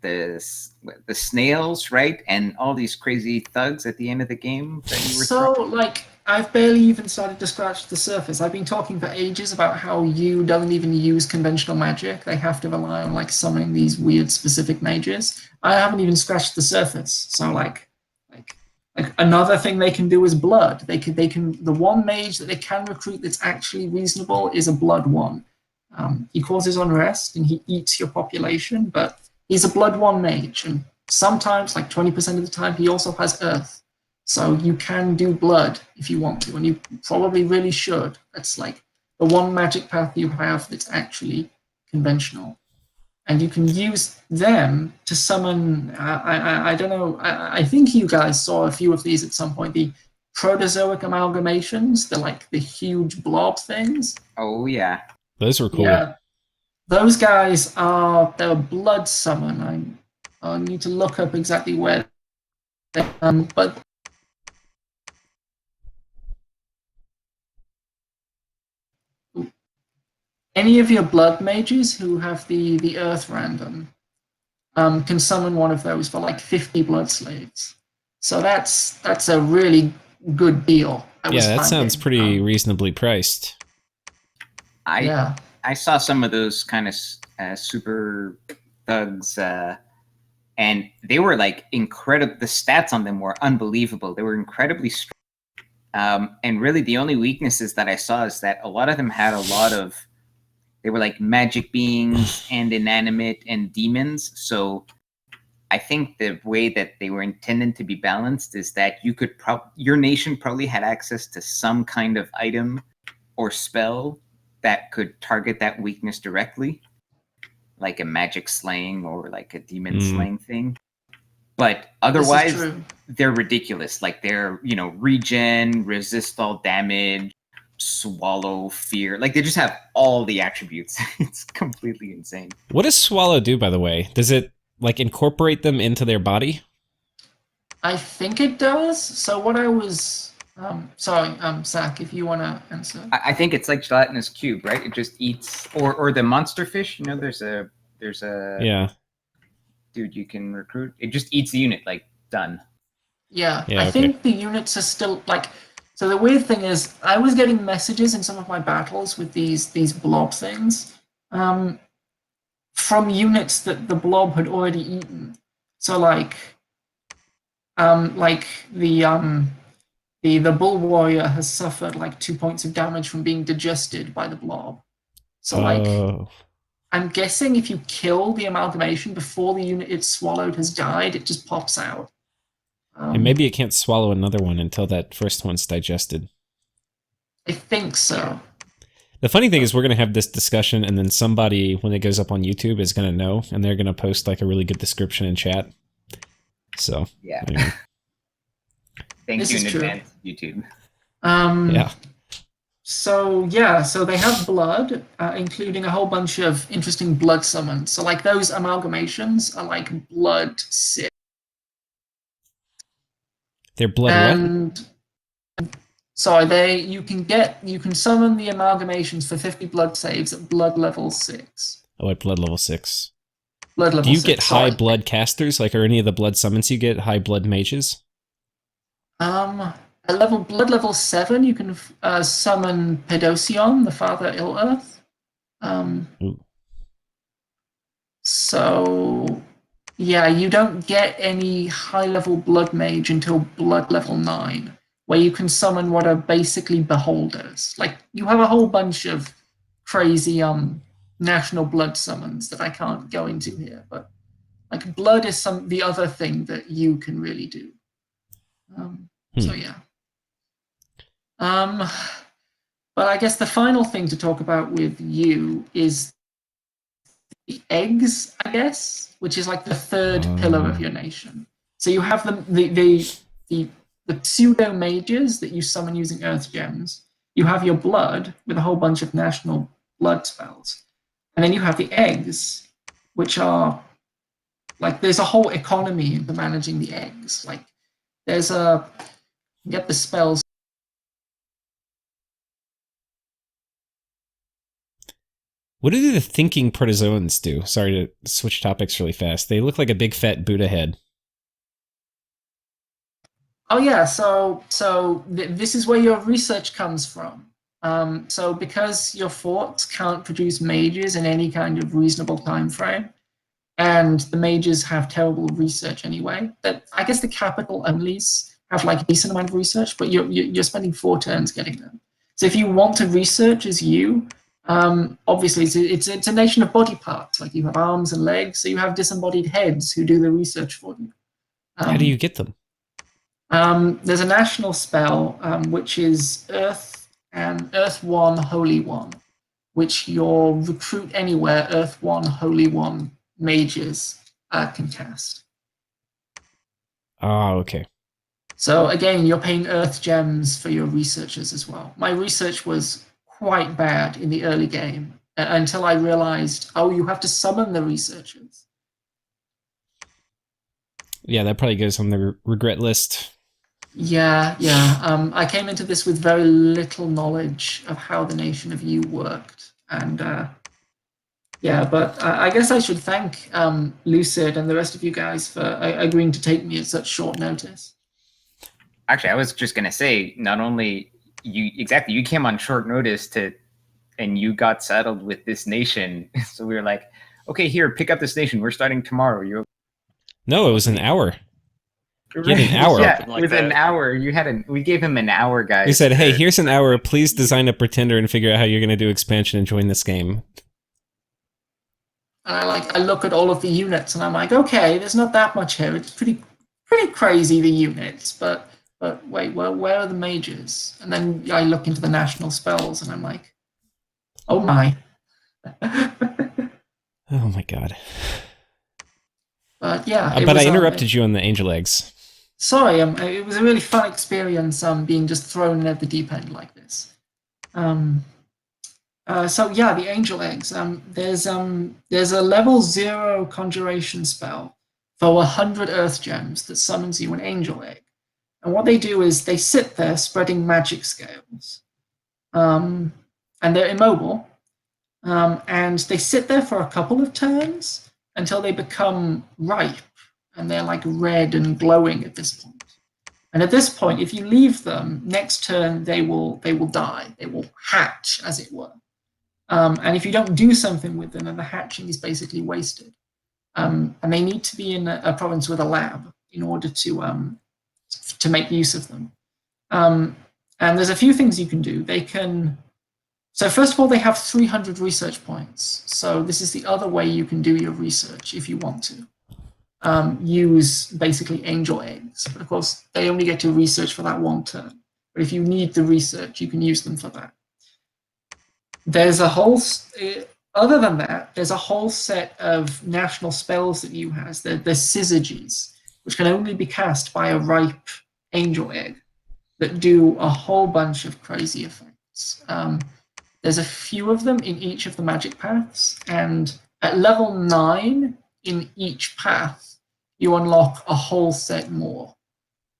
snails, right? And all these crazy thugs at the end of the game that you were So, throwing. like, I've barely even started to scratch the surface. I've been talking for ages about how you don't even use conventional magic. They have to rely on, like, summoning these weird specific mages. I haven't even scratched the surface. So, like another thing they can do is blood. The one mage that they can recruit that's actually reasonable is a blood one. He causes unrest and he eats your population, but he's a blood one mage, and sometimes, like 20% of the time, he also has earth. So you can do blood if you want to, and you probably really should. That's like the one magic path you have that's actually conventional. And you can use them to summon. I don't know. I think you guys saw a few of these at some point. The protozoic amalgamations, the huge blob things. Oh yeah. Those were cool. Yeah, those guys are they're blood summon. I need to look up exactly where. But any of your blood mages who have the earth random can summon one of those for like 50 blood slaves. So that's a really good deal. Yeah, that sounds pretty reasonably priced. I saw some of those kind of super thugs, and they were like incredible. The stats on them were unbelievable. They were incredibly strong. And really, the only weaknesses that I saw is that a lot of them had a lot of. They were like magic beings and inanimate and demons. So I think the way that they were intended to be balanced is that you could your nation probably had access to some kind of item or spell that could target that weakness directly, like a magic slaying or like a demon slaying thing. But otherwise, they're ridiculous. Like they're, regen, resist all damage, swallow, fear. Like they just have all the attributes. It's completely insane. What does swallow do, by the way? Does it like incorporate them into their body? I think it does. So what I was sorry, Zach, if you want to answer. I think it's like gelatinous cube, right? It just eats, or the monster fish. There's a yeah dude you can recruit. It just eats the unit, like done. Yeah, I think the units are still like. So the weird thing is, I was getting messages in some of my battles with these blob things, from units that the blob had already eaten. So like the bull warrior has suffered like 2 points of damage from being digested by the blob. So I'm guessing if you kill the amalgamation before the unit it's swallowed has died, it just pops out. And maybe it can't swallow another one until that first one's digested. I think so. The funny thing is we're going to have this discussion and then somebody, when it goes up on YouTube, is going to know, and they're going to post like a really good description in chat. So, yeah. Anyway. Thank you in advance, YouTube. Yeah. So they have blood, including a whole bunch of interesting blood summons. So like those amalgamations are like blood 6. They're blood what? Sorry, you can summon the amalgamations for 50 blood saves at blood level 6. Oh, at blood level 6. Blood level 6. Do you get high blood casters? Like, are any of the blood summons you get high blood mages? At blood level 7, you can summon Pedocion, the Father Ill-Earth. So, yeah, you don't get any high-level blood mage until blood level 9, where you can summon what are basically beholders. Like, you have a whole bunch of crazy national blood summons that I can't go into here, but like blood is the other thing that you can really do. So yeah. But I guess the final thing to talk about with you is the eggs, I guess, which is like the third pillar of your nation. So you have the pseudo mages that you summon using earth gems. You have your blood with a whole bunch of national blood spells. And then you have the eggs, which are like there's a whole economy into managing the eggs. Like there's get the spells What do the thinking protozoans do? Sorry to switch topics really fast. They look like a big fat Buddha head. Oh yeah, this is where your research comes from. So because your forts can't produce mages in any kind of reasonable time frame, and the mages have terrible research anyway, that I guess the capital onlys have like a decent amount of research, but you're spending 4 turns getting them. So if you want to research as you, obviously it's a nation of body parts. Like you have arms and legs, so you have disembodied heads who do the research for you. How do you get them? There's a national spell, which is Earth and Earth 1, Holy 1, which your recruit anywhere, Earth 1, Holy 1 mages can cast. Oh, okay. So again, you're paying Earth gems for your researchers as well. My research was quite bad in the early game until I realized, oh, you have to summon the researchers. Yeah, that probably goes on the regret list. Yeah. I came into this with very little knowledge of how the Nation of You worked, and yeah, but I guess I should thank Lucid and the rest of you guys for agreeing to take me at such short notice. Actually, I was just gonna say, not only you came on short notice and you got saddled with this nation. So we were like, okay, here, pick up this nation. We're starting tomorrow. No, it was an hour. You had an hour. Yeah, Something it was an hour. We gave him an hour, guys. We said, hey, here's an hour. Please design a pretender and figure out how you're going to do expansion and join this game. And I look at all of the units and I'm like, okay, there's not that much here. It's pretty crazy, the units, but wait, where are the mages? And then I look into the national spells and I'm like, oh my. Oh my god. But yeah. But I interrupted you on the angel eggs. Sorry, it was a really fun experience being just thrown in at the deep end like this. So yeah, the angel eggs. There's a level 0 conjuration spell for 100 earth gems that summons you an angel egg. And what they do is they sit there spreading magic scales. And they're immobile. And they sit there for a couple of turns until they become ripe. And they're like red and glowing at this point. And at this point, if you leave them, next turn they will die. They will hatch, as it were. And if you don't do something with them, then the hatching is basically wasted. And they need to be in a province with a lab in order to make use of them. And there's a few things you can do. So first of all, they have 300 research points. So this is the other way you can do your research if you want to. Use basically angel eggs. But of course, they only get to research for that one turn. But if you need the research, you can use them for that. There's a whole, other than that, there's a whole set of national spells that you have. They're syzygies, which can only be cast by a ripe angel egg that do a whole bunch of crazy effects. There's a few of them in each of the magic paths, and at level 9 in each path, you unlock a whole set more,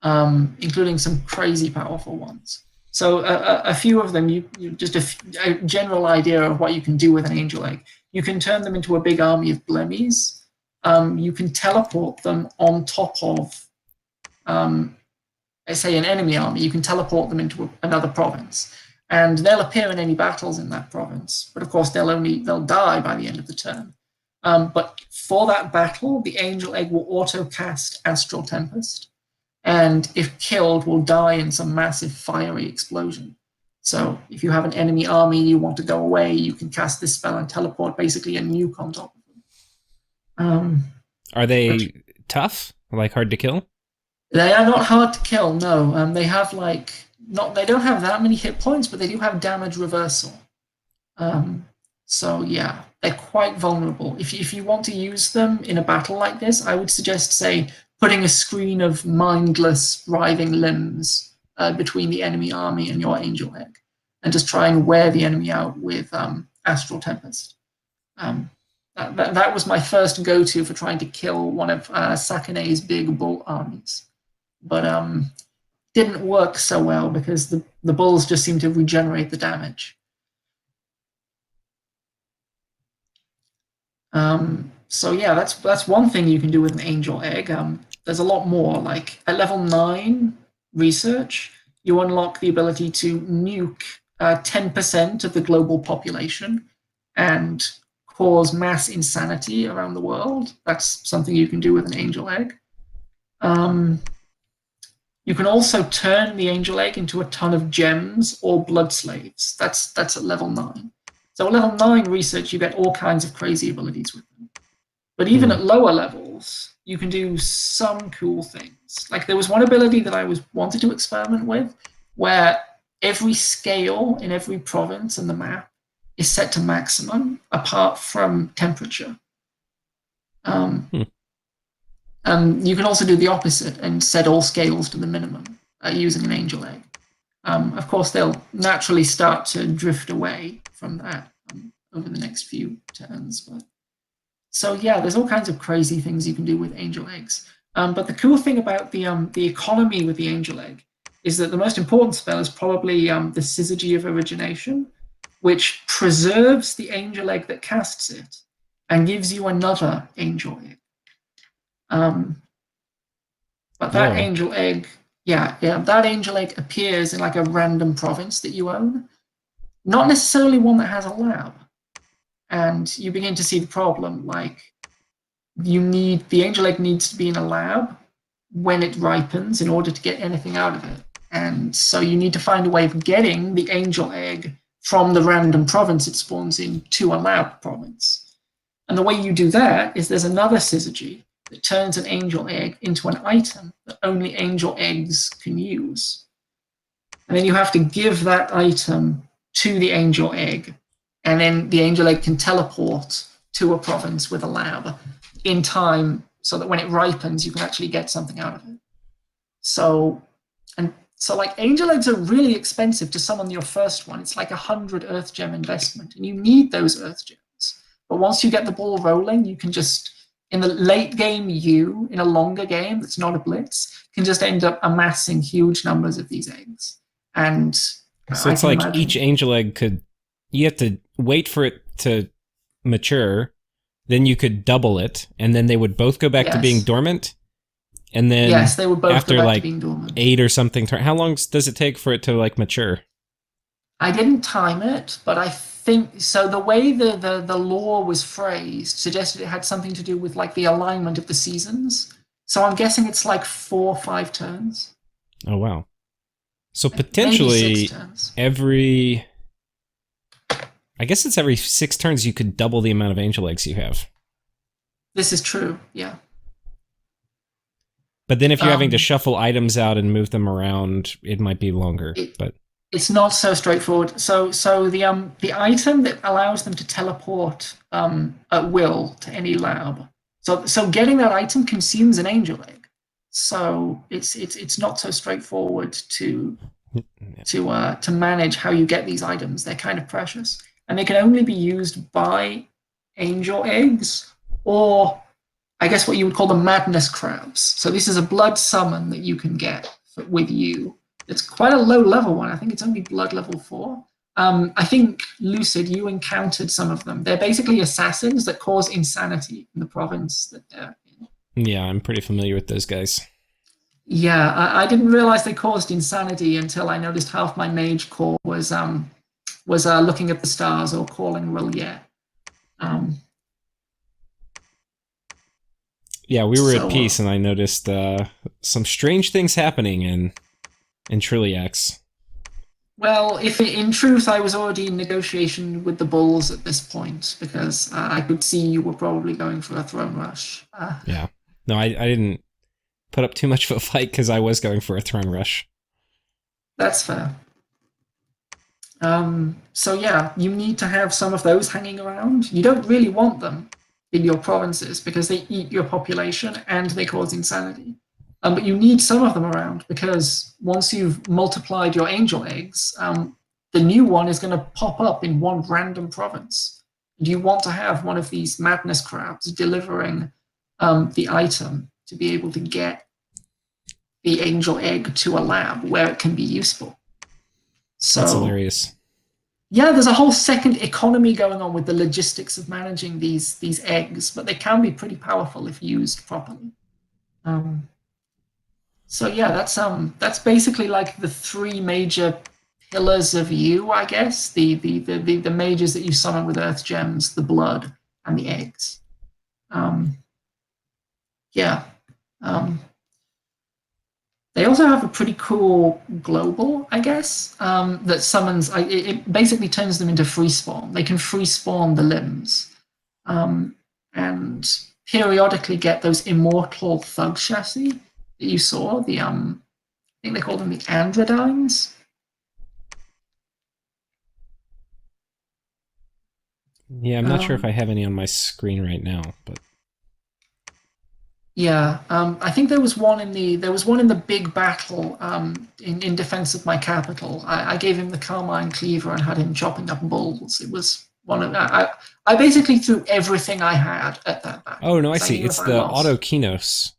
including some crazy powerful ones. So a few of them, you just a general idea of what you can do with an angel egg. You can turn them into a big army of blemmies. You can teleport them on top of, let's say, an enemy army. You can teleport them into another province, and they'll appear in any battles in that province. But of course, they'll die by the end of the turn. But for that battle, the angel egg will auto cast Astral Tempest. And if killed, will die in some massive fiery explosion. So if you have an enemy army, you want to go away, you can cast this spell and teleport basically a nuke on top of them. Are they tough? Like hard to kill? They are not hard to kill, no. They have they don't have that many hit points, but they do have damage reversal. So yeah, they're quite vulnerable. If you want to use them in a battle like this, I would suggest, say, putting a screen of mindless, writhing limbs between the enemy army and your angel egg, and just try and wear the enemy out with Astral Tempest. That was my first go-to for trying to kill one of Sakine's big bull armies. But didn't work so well because the bulls just seem to regenerate the damage. So yeah, that's one thing you can do with an angel egg. There's a lot more. Like at level 9 research, you unlock the ability to nuke 10% of the global population and cause mass insanity around the world. That's something you can do with an angel egg. You can also turn the angel egg into a ton of gems or blood slaves. That's at level 9. So at level 9 research, you get all kinds of crazy abilities with them. But even at lower levels, you can do some cool things. Like there was one ability that I wanted to experiment with, where every scale in every province in the map is set to maximum, apart from temperature. You can also do the opposite and set all scales to the minimum using an angel egg. Of course, they'll naturally start to drift away from that over the next few turns. But so yeah, there's all kinds of crazy things you can do with angel eggs. But the cool thing about the economy with the angel egg is that the most important spell is probably the Syzygy of Origination, which preserves the angel egg that casts it and gives you another angel egg. But that angel egg, that angel egg appears in like a random province that you own, not necessarily one that has a lab. And you begin to see the problem, like the angel egg needs to be in a lab when it ripens in order to get anything out of it. And so you need to find a way of getting the angel egg from the random province it spawns in to a lab province. And the way you do that is there's another Syzygy that turns an angel egg into an item that only angel eggs can use. And then you have to give that item to the angel egg, and then the angel egg can teleport to a province with a lab in time so that when it ripens, you can actually get something out of it. So like angel eggs are really expensive to summon your first one. It's like 100 Earth Gem investment, and you need those Earth Gems. But once you get the ball rolling, you can just, in the late game, in a longer game that's not a blitz, can just end up amassing huge numbers of these eggs. And so it's like each angel egg you have to wait for it to mature, then you could double it, and then they would both go back to being dormant. And then they would both after go back like to being dormant. 8 or something, how long does it take for it to like mature? I didn't time it, but I think so. The way the lore was phrased suggested it had something to do with like the alignment of the seasons. So I'm guessing it's like 4 or 5 turns. Oh wow! So potentially every 6 turns you could double the amount of angel eggs you have. This is true, yeah. But then if you're having to shuffle items out and move them around, it might be longer. But it's not so straightforward. So the item that allows them to teleport at will to any lab. So getting that item consumes an angel egg. So it's not so straightforward to manage how you get these items. They're kind of precious, and they can only be used by angel eggs, or I guess what you would call the madness crabs. So this is a blood summon that you can get with you. It's quite a low level one. I think it's only blood level 4. I think, Lucid, you encountered some of them. They're basically assassins that cause insanity in the province that they're in. Yeah, I'm pretty familiar with those guys. Yeah, I didn't realize they caused insanity until I noticed half my mage core was looking at the stars or calling R'lyeh. Yeah, we were at peace, and I noticed some strange things happening in Triliax. Well, if in truth I was already in negotiation with the bulls at this point, because I could see you were probably going for a throne rush. Yeah. No, I didn't put up too much of a fight because I was going for a throne rush. That's fair. So yeah, you need to have some of those hanging around. You don't really want them in your provinces because they eat your population and they cause insanity. But you need some of them around because once you've multiplied your angel eggs, the new one is going to pop up in one random province. And you want to have one of these madness crabs delivering the item to be able to get the angel egg to a lab where it can be useful. So, that's hilarious. yeah, there's a whole second economy going on with the logistics of managing these eggs, but they can be pretty powerful if used properly. So yeah, that's basically like the three major pillars of you, I guess. The mages that you summon with earth gems, the blood, and the eggs. Yeah. Um, they also have a pretty cool global, I guess, that summons. It basically turns them into free spawn. They can free spawn the limbs, and periodically get those immortal thug chassis that you saw. I think they call them the androdynes. Yeah, I'm not sure if I have any on my screen right now, but Yeah, I think there was one in the big battle in defense of my capital. I gave him the Carmine Cleaver and had him chopping up bulls. It was one of I basically threw everything I had at that battle. oh no, I because see. knew It's if I the lost- Autokinos.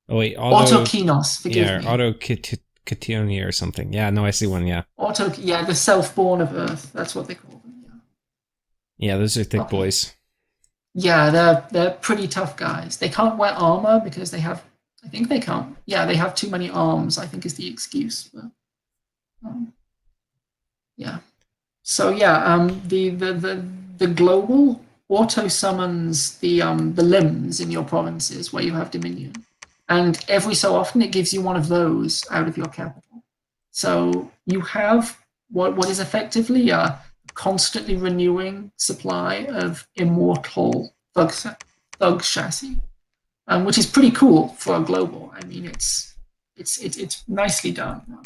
Oh wait, Autokinos. Forgive yeah, me. Autokitionia or something. Yeah, no, I see one. Yeah, Yeah, the self-born of Earth. That's what they call them. Yeah. yeah, those are thick Okay. boys. Yeah, they're pretty tough guys. They can't wear armor because they have. I think they can't. Yeah, they have too many arms. I think is the excuse. But, yeah. So yeah, the global auto summons the limbs in your provinces where you have dominion, and every so often it gives you one of those out of your capital. So you have what is effectively a constantly renewing supply of immortal thug chassis, which is pretty cool for a global. I mean, it's nicely done.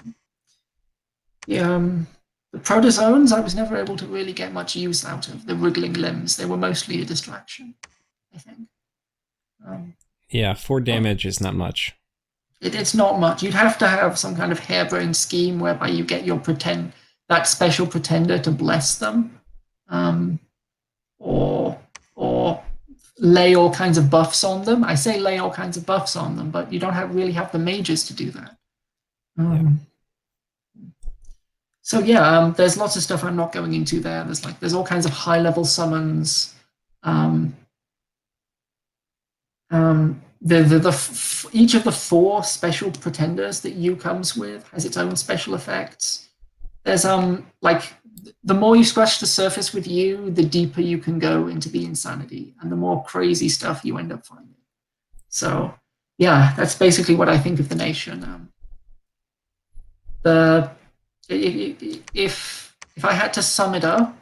The protozoans, I was never able to really get much use out of. The wriggling limbs, they were mostly a distraction, I think. Yeah, 4 damage is not much. It's not much. You'd have to have some kind of harebrained scheme whereby you get that special pretender to bless them, or lay all kinds of buffs on them. I say lay all kinds of buffs on them, but you don't really have the mages to do that. So yeah, there's lots of stuff I'm not going into there. There's all kinds of high level summons. Each of the 4 special pretenders that you comes with has its own special effects. There's like the more you scratch the surface with you, the deeper you can go into the insanity, and the more crazy stuff you end up finding. So yeah, that's basically what I think of the nation. If I had to sum it up,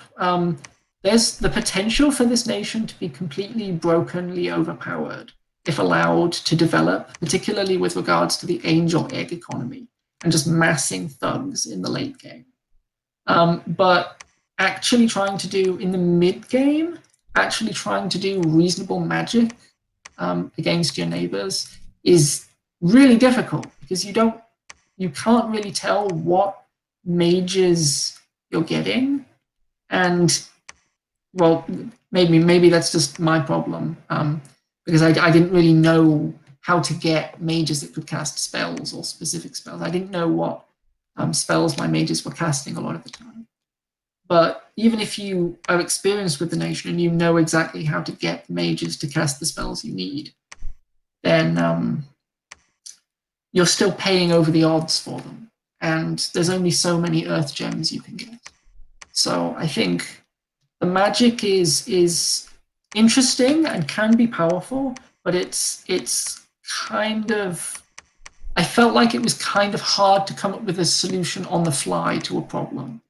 there's the potential for this nation to be completely brokenly overpowered if allowed to develop, particularly with regards to the angel egg economy and just massing thugs in the late game. But actually trying to do in the mid game, actually trying to do reasonable magic against your neighbors is really difficult because you can't really tell what mages you're getting, and well, maybe that's just my problem, because I didn't really know how to get mages that could cast spells or specific spells. I didn't know what spells my mages were casting a lot of the time. But even if you are experienced with the nation and you know exactly how to get mages to cast the spells you need, then you're still paying over the odds for them. And there's only so many earth gems you can get. So I think the magic is interesting and can be powerful, but it's kind of, I felt like it was kind of hard to come up with a solution on the fly to a problem.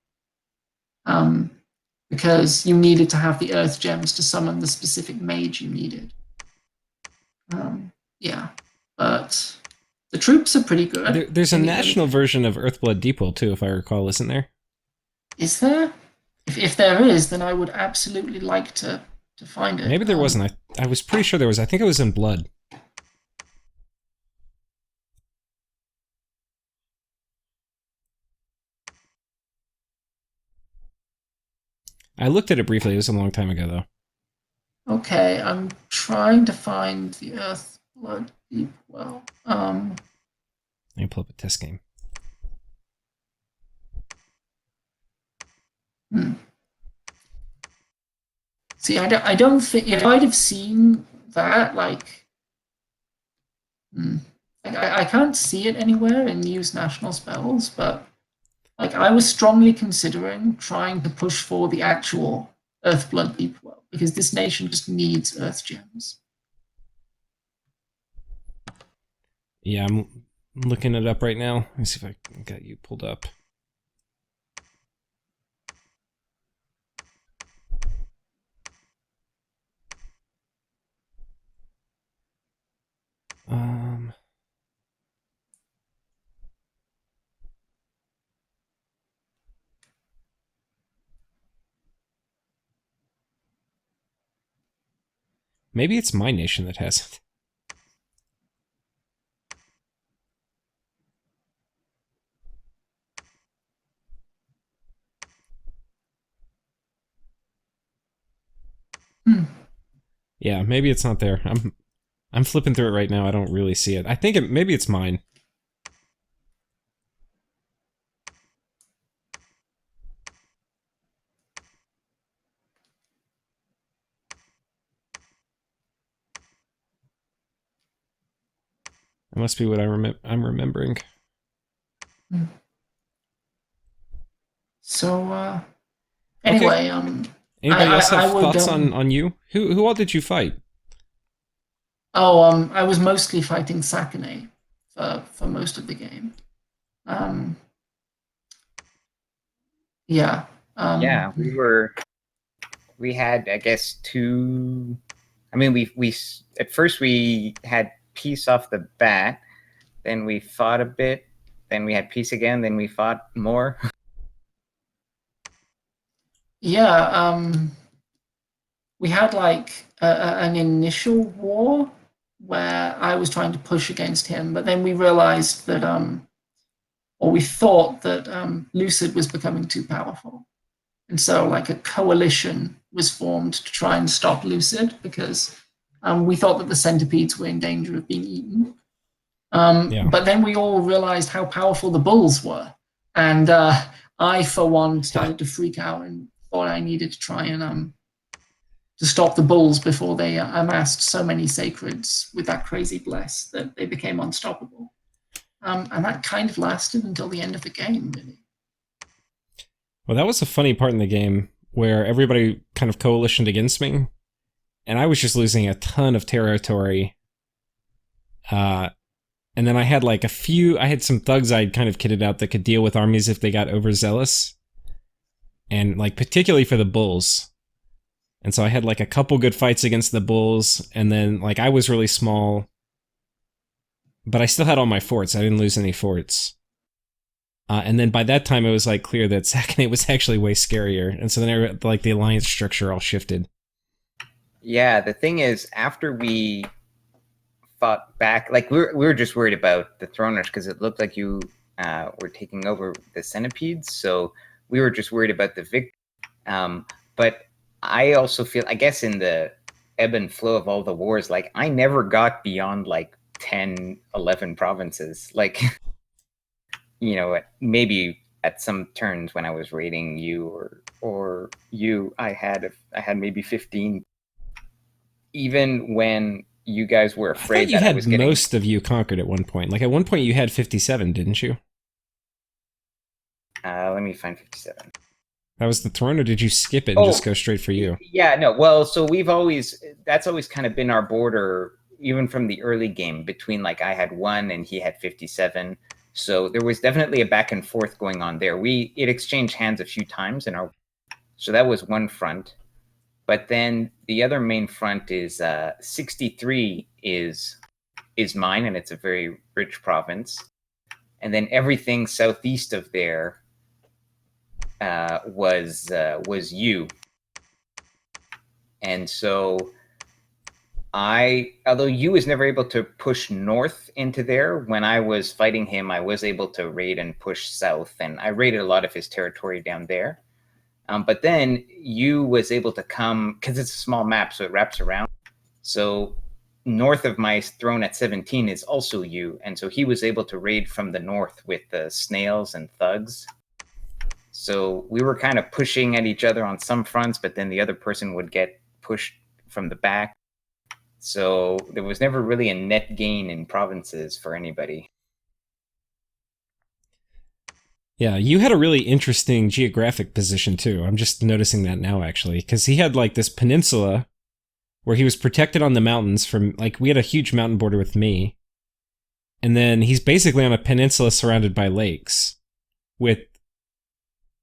Because you needed to have the earth gems to summon the specific mage you needed. Yeah, but the troops are pretty good. There's a national version of Earthblood Diplo too, if I recall, isn't there? Is there? If there is, then I would absolutely like to find it. Maybe there wasn't. I was pretty sure there was. I think it was in Blood. I looked at it briefly. It was a long time ago, though. Okay, I'm trying to find the Earthblood Deep Well. Let me pull up a test game. See, I don't think if I'd have seen that, like, I can't see it anywhere in Use National Spells, but like I was strongly considering trying to push for the actual Earthblood diplo because this nation just needs Earth gems. Yeah, I'm looking it up right now. Let me see if I got you pulled up. Maybe it's my nation that has it. Yeah, maybe it's not there. I'm flipping through it right now. I don't really see it. I think maybe it's mine. It must be what I'm remembering. So anyway, okay. Anybody else have thoughts on you? Who all did you fight? Oh, I was mostly fighting Sakane for most of the game. Yeah. Yeah, we had, I guess, two. I mean, we at first we had peace off the bat, then we fought a bit, then we had peace again, then we fought more. Yeah. We had like an initial war where I was trying to push against him, but then we realized that or we thought that Lucid was becoming too powerful. And so like a coalition was formed to try and stop Lucid because we thought that the centipedes were in danger of being eaten. But then we all realized how powerful the bulls were. And I, for one, started to freak out and thought I needed to try and to stop the bulls before they amassed so many sacreds with that crazy bless that they became unstoppable. And that kind of lasted until the end of the game, really. Well, that was a funny part in the game where everybody kind of coalitioned against me, and I was just losing a ton of territory. And then I had like I had some thugs I'd kind of kitted out that could deal with armies if they got overzealous. And like particularly for the bulls. And so I had like a couple good fights against the bulls, and then like I was really small, but I still had all my forts. I didn't lose any forts. And then by that time, it was like clear that Sakane was actually way scarier, and so then like the alliance structure all shifted. Yeah, the thing is, after we fought back, like we were just worried about the Throners because it looked like you were taking over the centipedes, so we were just worried about the victory. But I also feel, I guess, in the ebb and flow of all the wars, like I never got beyond like 10, 11 provinces. Like, you know, maybe at some turns when I was raiding you or you, I had maybe 15. Even when you guys were afraid that I was getting... most of you conquered at one point. Like at one point you had 57, didn't you? Let me find 57. That was the throne, or did you skip it and just go straight for you? Yeah, no. Well, so that's always kind of been our border, even from the early game, between like I had 1 and he had 57. So there was definitely a back and forth going on there. It exchanged hands a few times so that was one front. But then the other main front is 63 is mine, and it's a very rich province. And then everything southeast of there was you. And so although you was never able to push north into there, when I was fighting him, I was able to raid and push south, and I raided a lot of his territory down there. But then you was able to come, because it's a small map, so it wraps around. So north of my throne at 17 is also you, and so he was able to raid from the north with the snails and thugs. So we were kind of pushing at each other on some fronts, but then the other person would get pushed from the back. So there was never really a net gain in provinces for anybody. Yeah, you had a really interesting geographic position too. I'm just noticing that now, actually, because he had like this peninsula where he was protected on the mountains from, like, we had a huge mountain border with me, and then he's basically on a peninsula surrounded by lakes with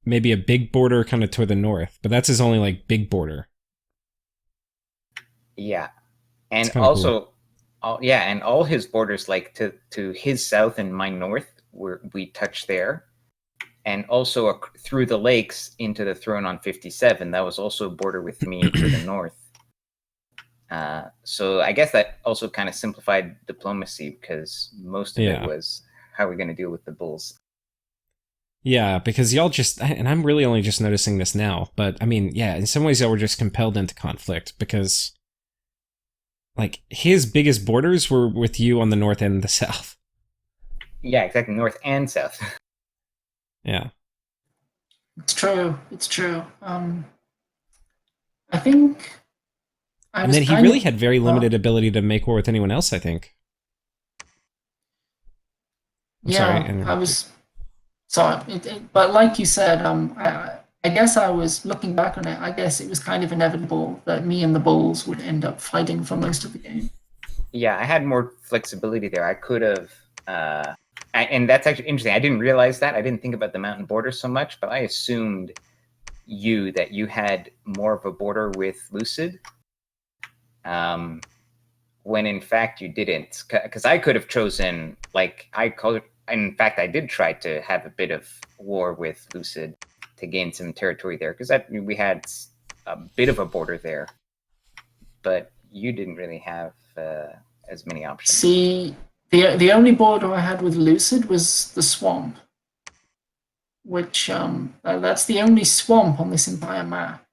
maybe a big border kind of toward the north, but that's his only like big border. Yeah, and kinda also, and all his borders, like to his south and my north, where we touch there. And also through the lakes into the throne on 57, that was also a border with me to the north. So I guess that also kind of simplified diplomacy, because most of it was, how are we going to deal with the bulls? Yeah, because y'all just, and I'm really only just noticing this now, but I mean, yeah, in some ways y'all were just compelled into conflict because, like, his biggest borders were with you on the north and the south. Yeah, exactly, north and south. Yeah. It's true. It's true. I think. And then he really had very limited ability to make war with anyone else, I think. I was sorry, but like you said, I guess I was looking back on it. I guess it was kind of inevitable that me and the bulls would end up fighting for most of the game. Yeah, I had more flexibility there. I could have. And that's actually interesting. I didn't realize that. I didn't think about the mountain border so much, but I assumed that you had more of a border with Lucid, when in fact you didn't. Because I could have chosen, like, in fact, I did try to have a bit of war with Lucid to gain some territory there, because we had a bit of a border there, but you didn't really have as many options. See, the only border I had with Lucid was the swamp, which that's the only swamp on this entire map,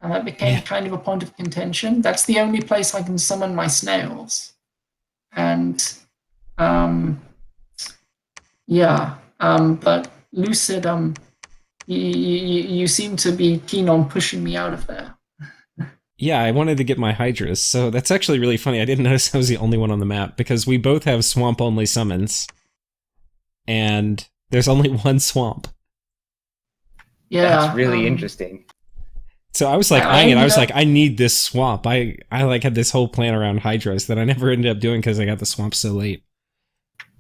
and that became kind of a point of contention. That's the only place I can summon my snails, and but Lucid, you seem to be keen on pushing me out of there. Yeah, I wanted to get my Hydras, so that's actually really funny. I didn't notice I was the only one on the map, because we both have swamp-only summons, and there's only one swamp. Yeah, that's really interesting. So I was like eyeing it. I was like, I need this swamp. I like had this whole plan around Hydras that I never ended up doing because I got the swamp so late.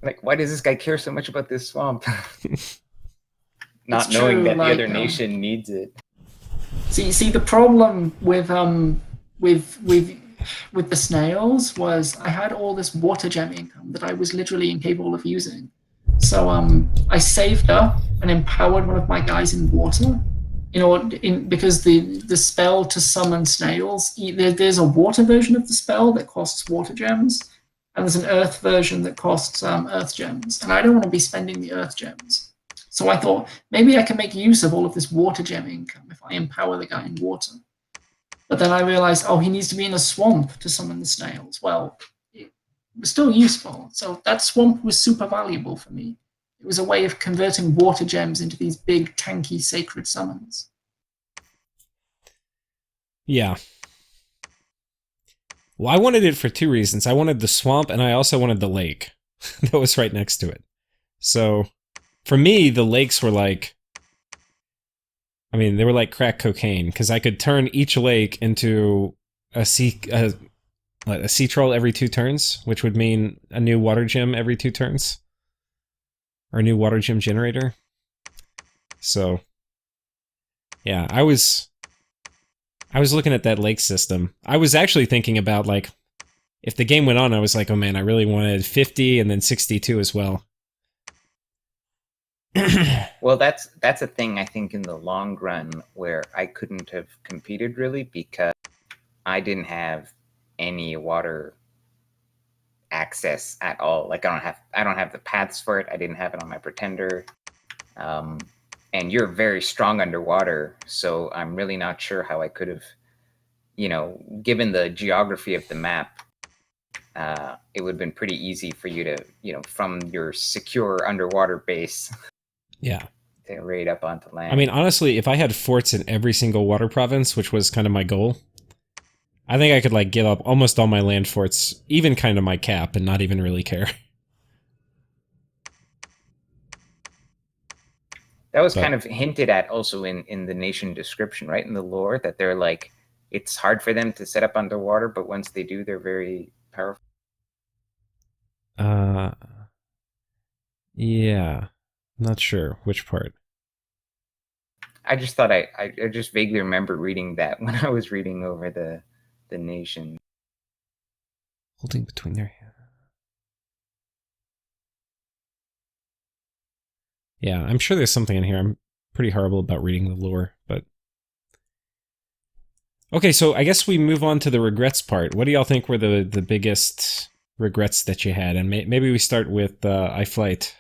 Like, why does this guy care so much about this swamp? Not knowing that the other nation needs it. See, the problem with the snails was I had all this water gem income that I was literally incapable of using. So I saved up and empowered one of my guys in water, because the spell to summon snails, there's a water version of the spell that costs water gems, and there's an earth version that costs earth gems, and I don't want to be spending the earth gems. So I thought, maybe I can make use of all of this water gem income if I empower the guy in water. But then I realized, he needs to be in a swamp to summon the snails. Well, it was still useful. So that swamp was super valuable for me. It was a way of converting water gems into these big, tanky, sacred summons. Yeah. Well, I wanted it for two reasons. I wanted the swamp, and I also wanted the lake that was right next to it. So, for me, the lakes were like... I mean, they were like crack cocaine, because I could turn each lake into a sea troll every 2 turns, which would mean a new water gem every 2 turns. Or a new water gem generator. So, yeah, I was looking at that lake system. I was actually thinking about, like, if the game went on, I was like, oh man, I really wanted 50 and then 62 as well. Well, that's a thing, I think, in the long run where I couldn't have competed really, because I didn't have any water access at all. Like, I don't have the paths for it. I didn't have it on my pretender. And you're very strong underwater, so I'm really not sure how I could have, given the geography of the map, it would have been pretty easy for you to, from your secure underwater base, yeah, to raid up onto land. I mean, honestly, if I had forts in every single water province, which was kind of my goal, I think I could like give up almost all my land forts, even kind of my cap, and not even really care. That was But- kind of hinted at also in the nation description, right? In the lore, that they're like, it's hard for them to set up underwater, but once they do, they're very powerful. Yeah. Not sure which part. I just thought I just vaguely remember reading that when I was reading over the nation. Holding between their hands. Yeah, I'm sure there's something in here. I'm pretty horrible about reading the lore, but... Okay, so I guess we move on to the regrets part. What do y'all think were the biggest regrets that you had? And maybe we start with iFlight.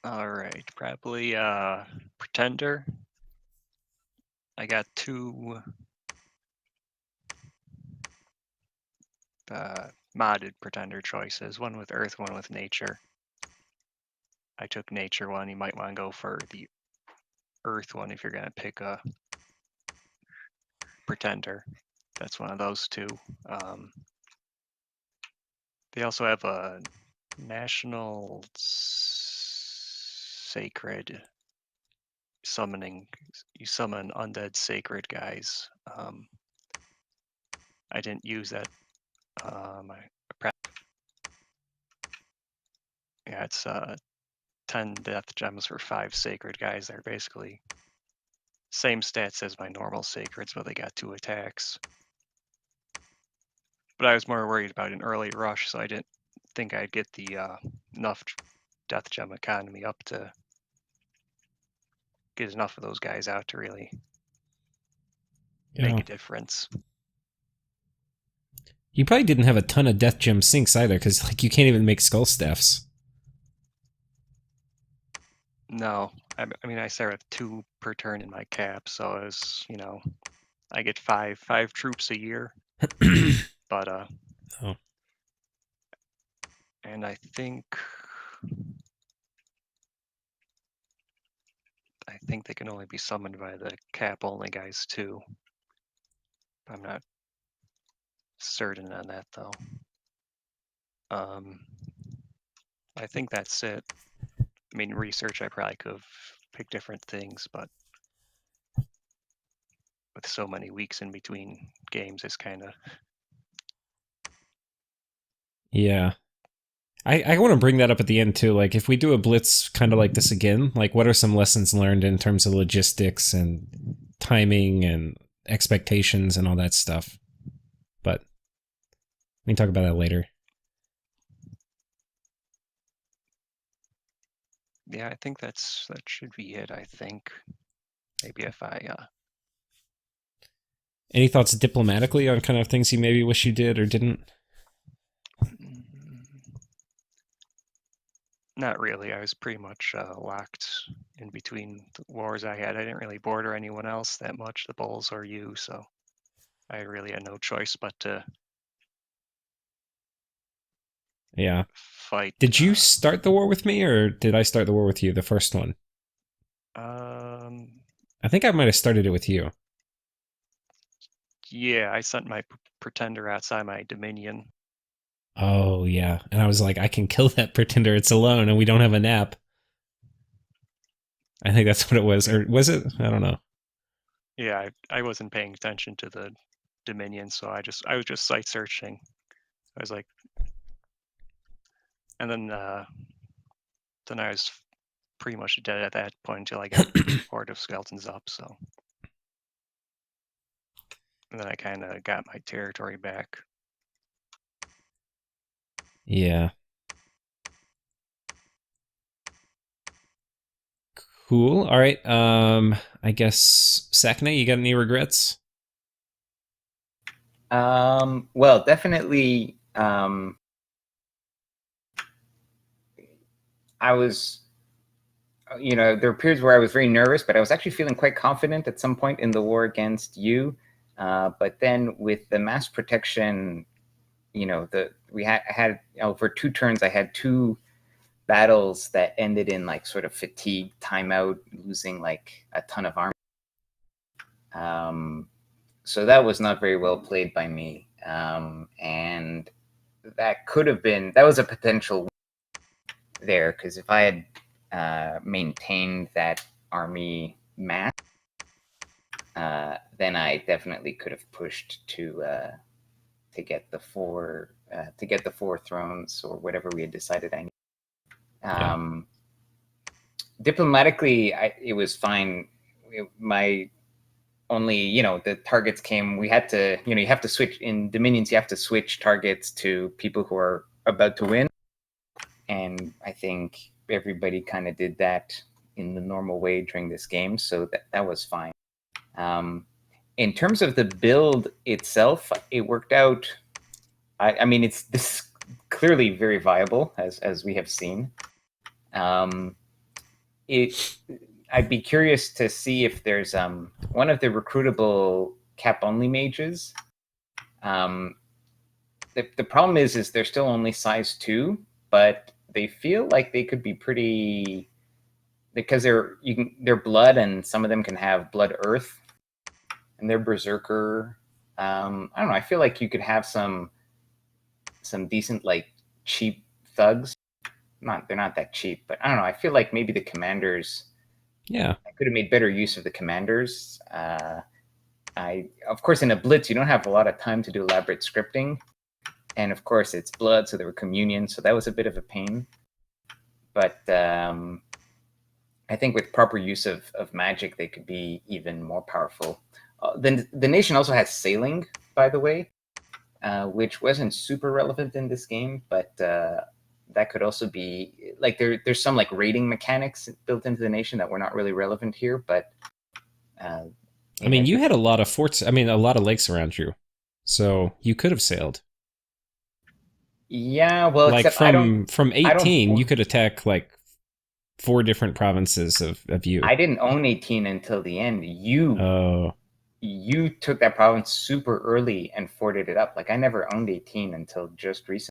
All right, probably Pretender. I got two modded Pretender choices, one with Earth, one with Nature. I took Nature one. You might want to go for the Earth one if you're going to pick a Pretender. That's one of those two. They also have a National Sacred summoning. You summon undead sacred guys. I didn't use that. Yeah, it's 10 death gems for 5 sacred guys. They're basically same stats as my normal sacreds, but they got 2 attacks. But I was more worried about an early rush, so I didn't think I'd get the enough death gem economy up to get enough of those guys out to really make a difference. You probably didn't have a ton of death gem sinks either, because like you can't even make skull staffs. No, I mean I start with 2 per turn in my cap, so it's I get five troops a year. But Oh. And I think they can only be summoned by the cap only guys too. I'm not certain on that though. I think that's it. I mean, research, I probably could have picked different things, but with so many weeks in between games, it's kind of... Yeah. I want to bring that up at the end too. Like, if we do a blitz kind of like this again, like, what are some lessons learned in terms of logistics and timing and expectations and all that stuff? But we can talk about that later. Yeah, I think that should be it, I think. Maybe if I... Any thoughts diplomatically on kind of things you maybe wish you did or didn't? Not really. I was pretty much locked in between the wars I had. I didn't really border anyone else that much, the Bulls or you, so I really had no choice but to fight. Did you start the war with me, or did I start the war with you, the first one? I think I might have started it with you. Yeah, I sent my Pretender outside my Dominion. Oh, yeah. And I was like, I can kill that Pretender. It's alone, and we don't have a nap. I think that's what it was. Or was it? I don't know. Yeah, I wasn't paying attention to the Dominion, so I was just site searching. I was like... And then I was pretty much dead at that point until I got Horde of Skeletons up, so... And then I kind of got my territory back. Yeah. Cool. All right. I guess Sakne, you got any regrets? Well, definitely. I was, there were periods where I was very nervous, but I was actually feeling quite confident at some point in the war against you. But then with the mass protection, we had over 2 turns, I had 2 battles that ended in like sort of fatigue, timeout, losing like a ton of armor. So that was not very well played by me. And that was a potential there, because if I had maintained that army mass, then I definitely could have pushed to get the four thrones, or whatever we had decided I need. Diplomatically, it was fine. My only, the targets came. We had to, you have to switch in Dominions. You have to switch targets to people who are about to win, and I think everybody kind of did that in the normal way during this game, so that was fine. In terms of the build itself, it worked out. I mean, this clearly very viable, as we have seen. I'd be curious to see if there's one of the recruitable cap-only mages. The problem is they're still only size 2, but they feel like they could be pretty, because they're blood, and some of them can have blood earth, and they're berserker. I don't know. I feel like you could have some decent, like, cheap thugs. They're not that cheap, but I don't know. I feel like maybe the commanders. Yeah, I could have made better use of the commanders. Of course, in a blitz, you don't have a lot of time to do elaborate scripting, and of course, it's blood, so there were communions, so that was a bit of a pain. But I think with proper use of magic, they could be even more powerful. Then the nation also has sailing, by the way, which wasn't super relevant in this game, but that could also be, like, there's some, like, raiding mechanics built into the nation that were not really relevant here, but I mean, you had a lot of forts. I mean, a lot of lakes around you, so you could have sailed. Yeah, well, like except from 18, you could attack like 4 different provinces of you. I didn't own 18 until the end. You took that province super early and forted it up. Like, I never owned 18 until just recently.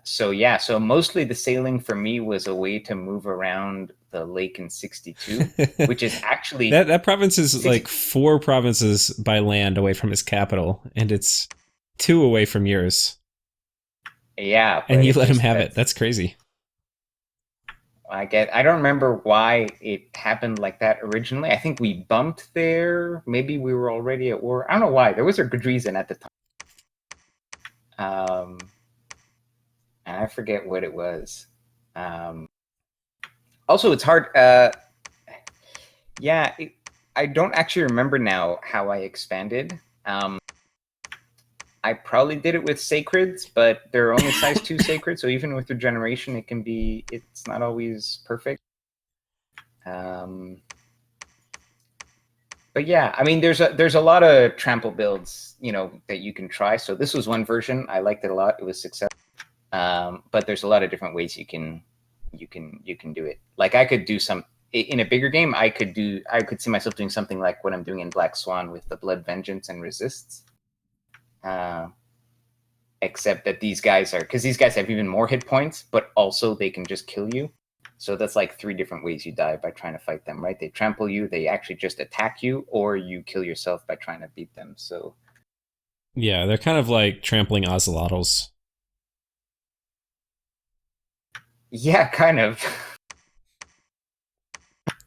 So mostly the sailing for me was a way to move around the lake in 62, which is actually that province is like 4 provinces by land away from its capital, and it's 2 away from yours. Yeah, and you let him have it. That's crazy. I don't remember why it happened like that originally. I think we bumped there. Maybe we were already at war. I don't know why. There was a good reason at the time. And I forget what it was. Also, it's hard. I don't actually remember now how I expanded. I probably did it with sacreds, but they're only size 2 sacred, so even with regeneration, it's not always perfect. But yeah, I mean, there's a lot of trample builds, that you can try. So this was one version. I liked it a lot. It was successful. But there's a lot of different ways you can do it. Like, I could do some in a bigger game. I could see myself doing something like what I'm doing in Black Swan with the Blood Vengeance and Resists. Except that these guys have even more hit points, but also they can just kill you. So that's like 3 different ways you die by trying to fight them, right? They trample you, they actually just attack you, or you kill yourself by trying to beat them. So yeah, they're kind of like trampling ocelotls. Yeah, kind of.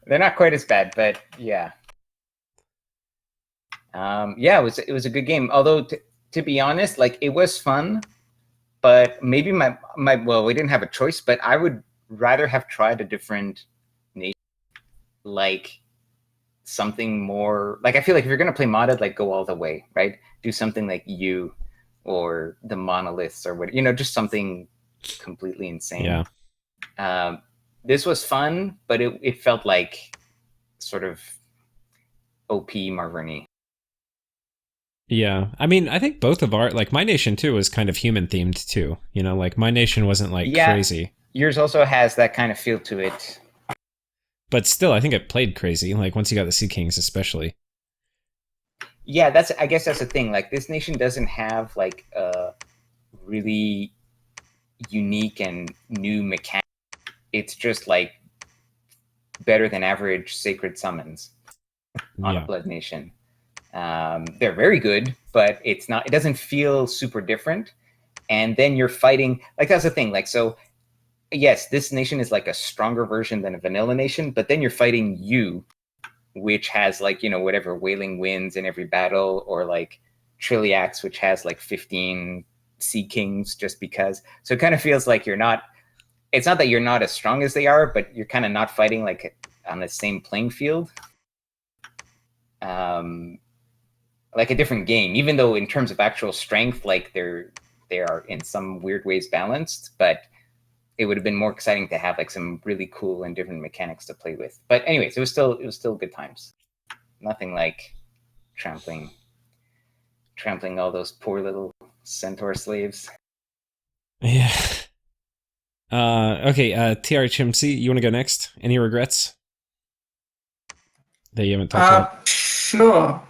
They're not quite as bad, but yeah. It was a good game. Although, to be honest, like, it was fun, but maybe well, we didn't have a choice, but I would rather have tried a different nation, like something more, like, I feel like if you're going to play modded, like, go all the way, right? Do something like you or the monoliths or what, just something completely insane. Yeah. This was fun, but it felt like sort of OP Marverny. Yeah, I mean, I think both of my nation too was kind of human themed too. Like, my nation wasn't like crazy. Yours also has that kind of feel to it. But still, I think it played crazy. Like, once you got the Sea Kings, especially. Yeah, I guess that's the thing. Like, this nation doesn't have like a really unique and new mechanic. It's just like better than average sacred summons. on a Yeah. Blood Nation. They're very good, but it doesn't feel super different. And then you're fighting, like, that's the thing. Like, so yes, this nation is like a stronger version than a vanilla nation, but then you're fighting you, which has like, whatever, Wailing Winds in every battle, or like Triliax, which has like 15 Sea Kings just because. So it kind of feels like it's not that you're not as strong as they are, but you're kind of not fighting like on the same playing field. Like a different game, even though in terms of actual strength, like they are in some weird ways balanced, but it would have been more exciting to have like some really cool and different mechanics to play with. But anyways, it was still good times. Nothing like trampling all those poor little centaur slaves. Yeah. Okay, TRHMC, you want to go next? Any regrets that you haven't talked about? Sure.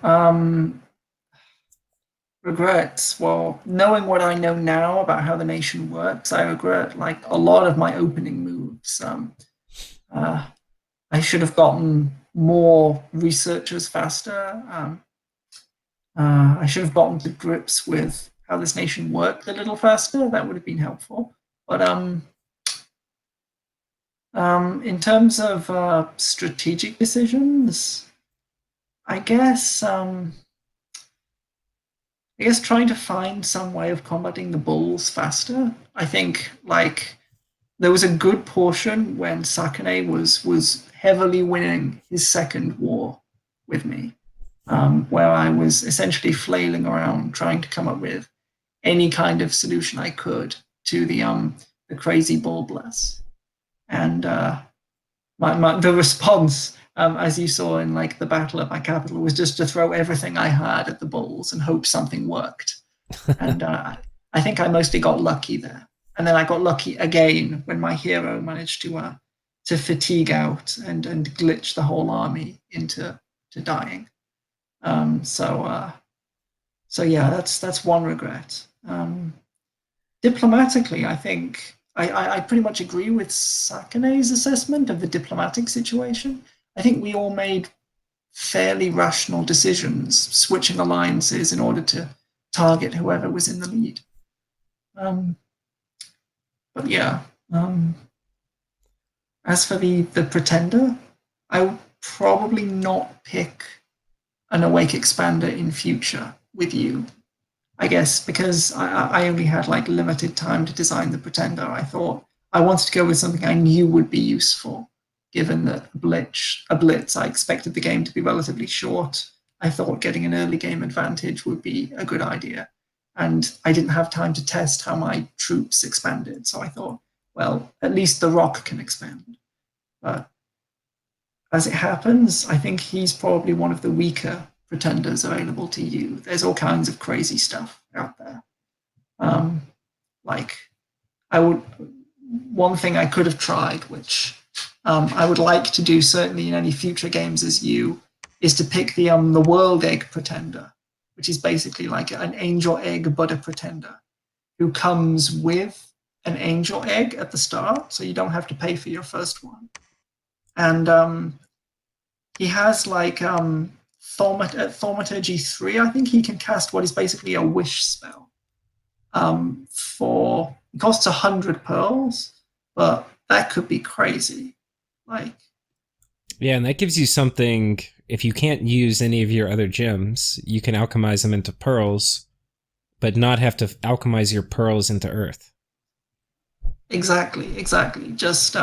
Regrets. Well, knowing what I know now about how the nation works, I regret like a lot of my opening moves. I should have gotten more researchers faster. I should have gotten to grips with how this nation worked a little faster. That would have been helpful. But in terms of strategic decisions, I guess trying to find some way of combating the bulls faster. I think like there was a good portion when Sakane was heavily winning his second war with me, where I was essentially flailing around trying to come up with any kind of solution I could to the crazy bull bless. And the response, as you saw in like the battle at my capital, was just to throw everything I had at the bulls and hope something worked. And I think I mostly got lucky there. And then I got lucky again when my hero managed to fatigue out and glitch the whole army into dying. So yeah, that's one regret. Diplomatically, I think I pretty much agree with Sakane's assessment of the diplomatic situation. I think we all made fairly rational decisions, switching alliances in order to target whoever was in the lead. But yeah, as for the pretender, I would probably not pick an Awake Expander in future with you. I guess because I only had like limited time to design the pretender, I thought I wanted to go with something I knew would be useful. Given that a blitz, I expected the game to be relatively short. I thought getting an early game advantage would be a good idea. And I didn't have time to test how my troops expanded. So I thought, well, at least the rock can expand. But as it happens, I think he's probably one of the weaker pretenders available to you. There's all kinds of crazy stuff out there. Like one thing I could have tried, which I would like to do certainly in any future games as you, is to pick the world egg pretender, which is basically like an angel egg but a pretender, who comes with an angel egg at the start, so you don't have to pay for your first one. And he has like Thaumaturgy 3, I think he can cast what is basically a wish spell. It costs 100 pearls, but that could be crazy. Like, yeah, and that gives you something. If you can't use any of your other gems, you can alchemize them into pearls, but not have to alchemize your pearls into earth. Exactly. Just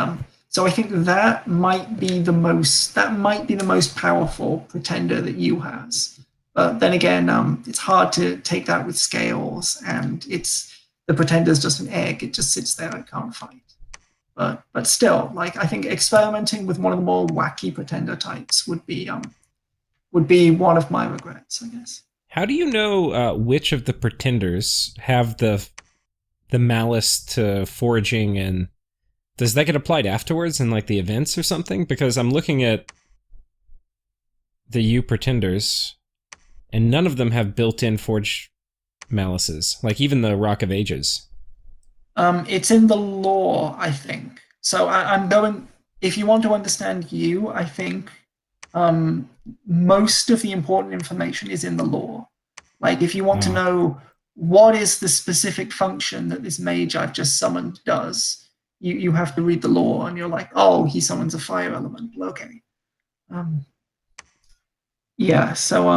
so I think that might be the most powerful pretender that you has. But then again, it's hard to take that with scales, and the pretender's just an egg. It just sits there. It can't fight. But still, like I think experimenting with one of the more wacky pretender types would be one of my regrets, I guess. How do you know which of the pretenders have the malice to foraging, and does that get applied afterwards in like the events or something? Because I'm looking at the U pretenders, and none of them have built-in forge malices, like even the Rock of Ages. It's in the lore, I think. So I'm going. If you want to understand you, I think most of the important information is in the lore. Like, if you want to know what is the specific function that this mage I've just summoned does, you have to read the lore, and you're like, oh, he summons a fire element. Okay. Yeah, so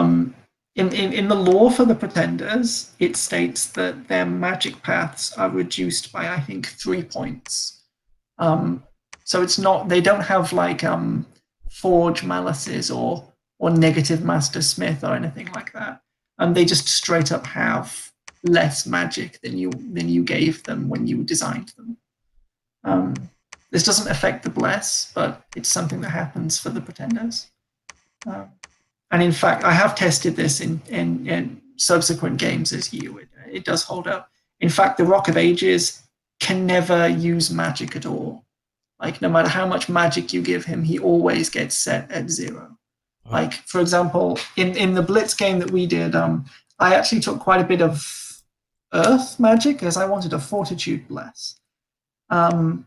in the lore for the Pretenders, it states that their magic paths are reduced by, I think, 3 points. So it's not, they don't have like forge malices or negative master smith or anything like that. They just straight up have less magic than you gave them when you designed them. This doesn't affect the bless, but it's something that happens for the Pretenders. And in fact, I have tested this in subsequent games as you. It does hold up. In fact, the Rock of Ages can never use magic at all. Like, no matter how much magic you give him, he always gets set at 0. Like, for example, in the Blitz game that we did, I actually took quite a bit of earth magic because I wanted a fortitude bless. And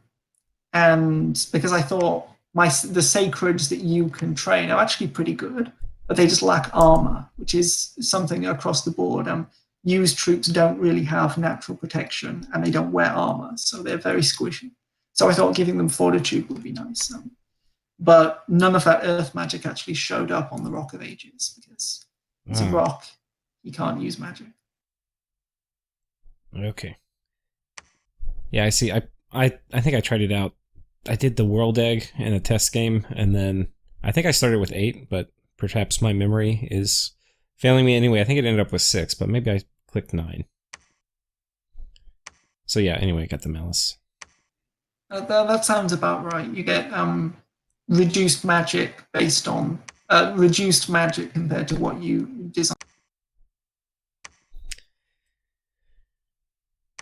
because I thought the sacreds that you can train are actually pretty good, but they just lack armor, which is something across the board. Used troops don't really have natural protection, and they don't wear armor, so they're very squishy. So I thought giving them fortitude would be nice. But none of that earth magic actually showed up on the Rock of Ages, because it's a rock. He can't use magic. Okay. Yeah, I see. I think I tried it out. I did the World Egg in a test game, and then I think I started with 8, but perhaps my memory is failing me anyway. I think it ended up with 6, but maybe I clicked 9. So yeah, anyway, I got the malice. That sounds about right. You get reduced magic based on reduced magic compared to what you design.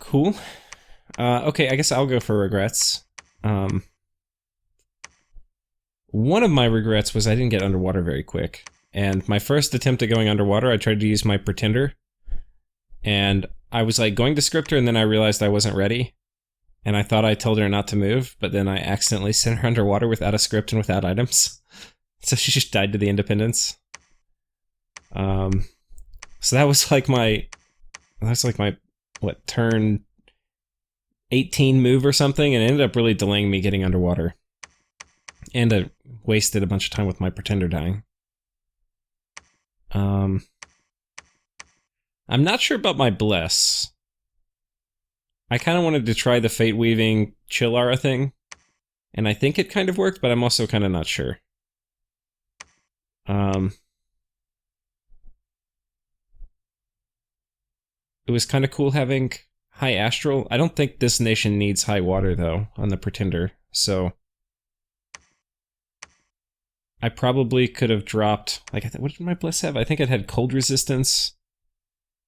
Cool. Okay, I guess I'll go for regrets. One of my regrets was I didn't get underwater very quick. And my first attempt at going underwater, I tried to use my Pretender. And I was like going to script her, and then I realized I wasn't ready. And I thought I told her not to move, but then I accidentally sent her underwater without a script and without items. So she just died to the Independence. So that was like my, what, turn 18 move or something, and it ended up really delaying me getting underwater. And I wasted a bunch of time with my Pretender dying. I'm not sure about my Bless. I kind of wanted to try the Fate Weaving Chillara thing, and I think it kind of worked, but I'm also kind of not sure. It was kind of cool having High Astral. I don't think this nation needs High Water, though, on the Pretender, so I probably could have dropped, like, what did my Bliss have? I think it had Cold Resistance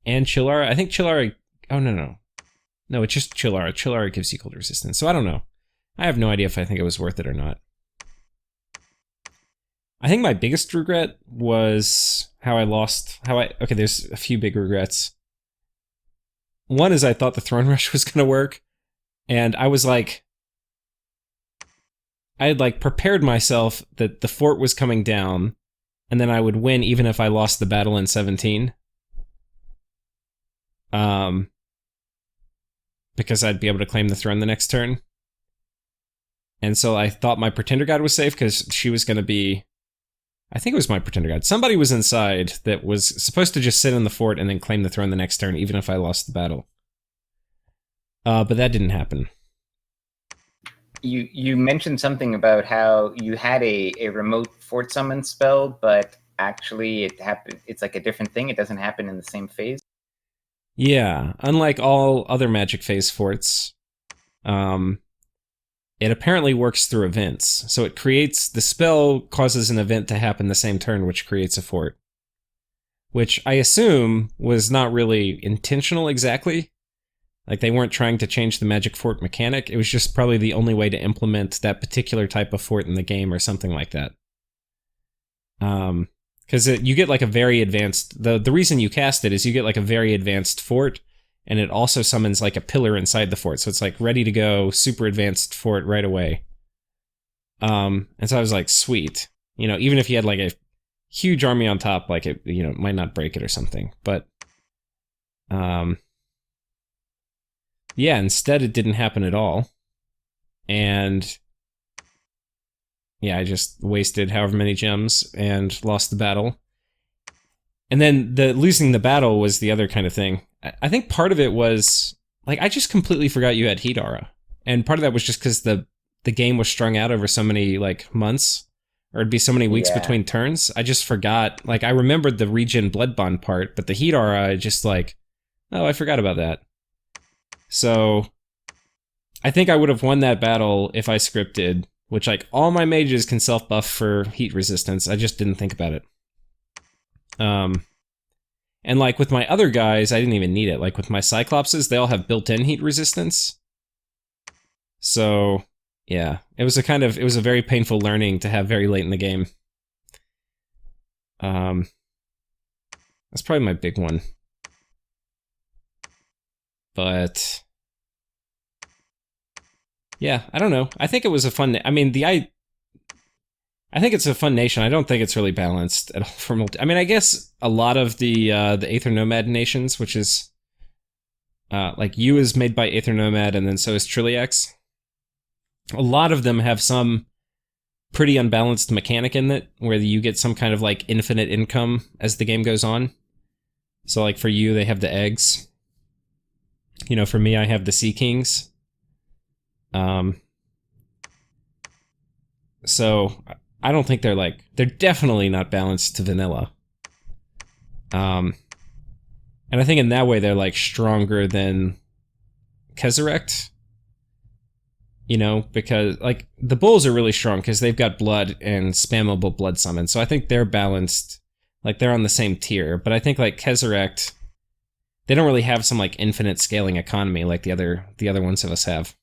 and Chillara. I think Chillara, oh, no. No, it's just Chillara. Chillara gives you Cold Resistance, so I don't know. I have no idea if I think it was worth it or not. I think my biggest regret was okay, there's a few big regrets. One is I thought the Throne Rush was gonna work, and I was like, I had like prepared myself that the fort was coming down, and then I would win even if I lost the battle in 17. Because I'd be able to claim the throne the next turn. And so I thought my Pretender God was safe because she was gonna be, I think it was my Pretender God. Somebody was inside that was supposed to just sit in the fort and then claim the throne the next turn, even if I lost the battle. But that didn't happen. You mentioned something about how you had a remote fort summon spell, but actually it's like a different thing. It doesn't happen in the same phase. Yeah, unlike all other Magic Phase forts, it apparently works through events. So it creates, the spell causes an event to happen the same turn, which creates a fort. Which I assume was not really intentional exactly. Like, they weren't trying to change the Magic Fort mechanic. It was just probably the only way to implement that particular type of fort in the game or something like that. Because you get like a very advanced, the reason you cast it is you get like a very advanced fort, and it also summons like a pillar inside the fort, so it's like ready to go, super advanced fort right away. And so I was like, sweet. You know, even if you had like a huge army on top, like it, you know, it might not break it or something. But yeah, instead it didn't happen at all. And yeah, I just wasted however many gems and lost the battle. And then the losing the battle was the other kind of thing. I think part of it was, like, I just completely forgot you had Heat Aura. And part of that was just because the game was strung out over so many, like, months. Or it'd be so many weeks between turns. I just forgot. Like, I remembered the regen Blood Bond part, but the Heat Aura, I just like, oh, I forgot about that. So, I think I would have won that battle if I scripted, which, like, all my mages can self-buff for heat resistance. I just didn't think about it. And like with my other guys, I didn't even need it. Like with my Cyclopses, they all have built-in heat resistance. So, yeah, it was a very painful learning to have very late in the game. That's probably my big one. But yeah, I don't know. I think it was a fun. I mean, I think it's a fun nation. I don't think it's really balanced at all for multi. I mean, I guess a lot of the Aether Nomad nations, which is like U is made by Aether Nomad, and then so is Triliax. A lot of them have some pretty unbalanced mechanic in it, where you get some kind of like infinite income as the game goes on. So like for you, they have the eggs. You know, for me, I have the Sea Kings. So I don't think they're definitely not balanced to vanilla. And I think in that way they're like stronger than Kezarect. You know, because like the bulls are really strong because they've got blood and spammable blood summon. So I think they're balanced, like they're on the same tier. But I think like Kezarect, they don't really have some like infinite scaling economy like the other ones of us have.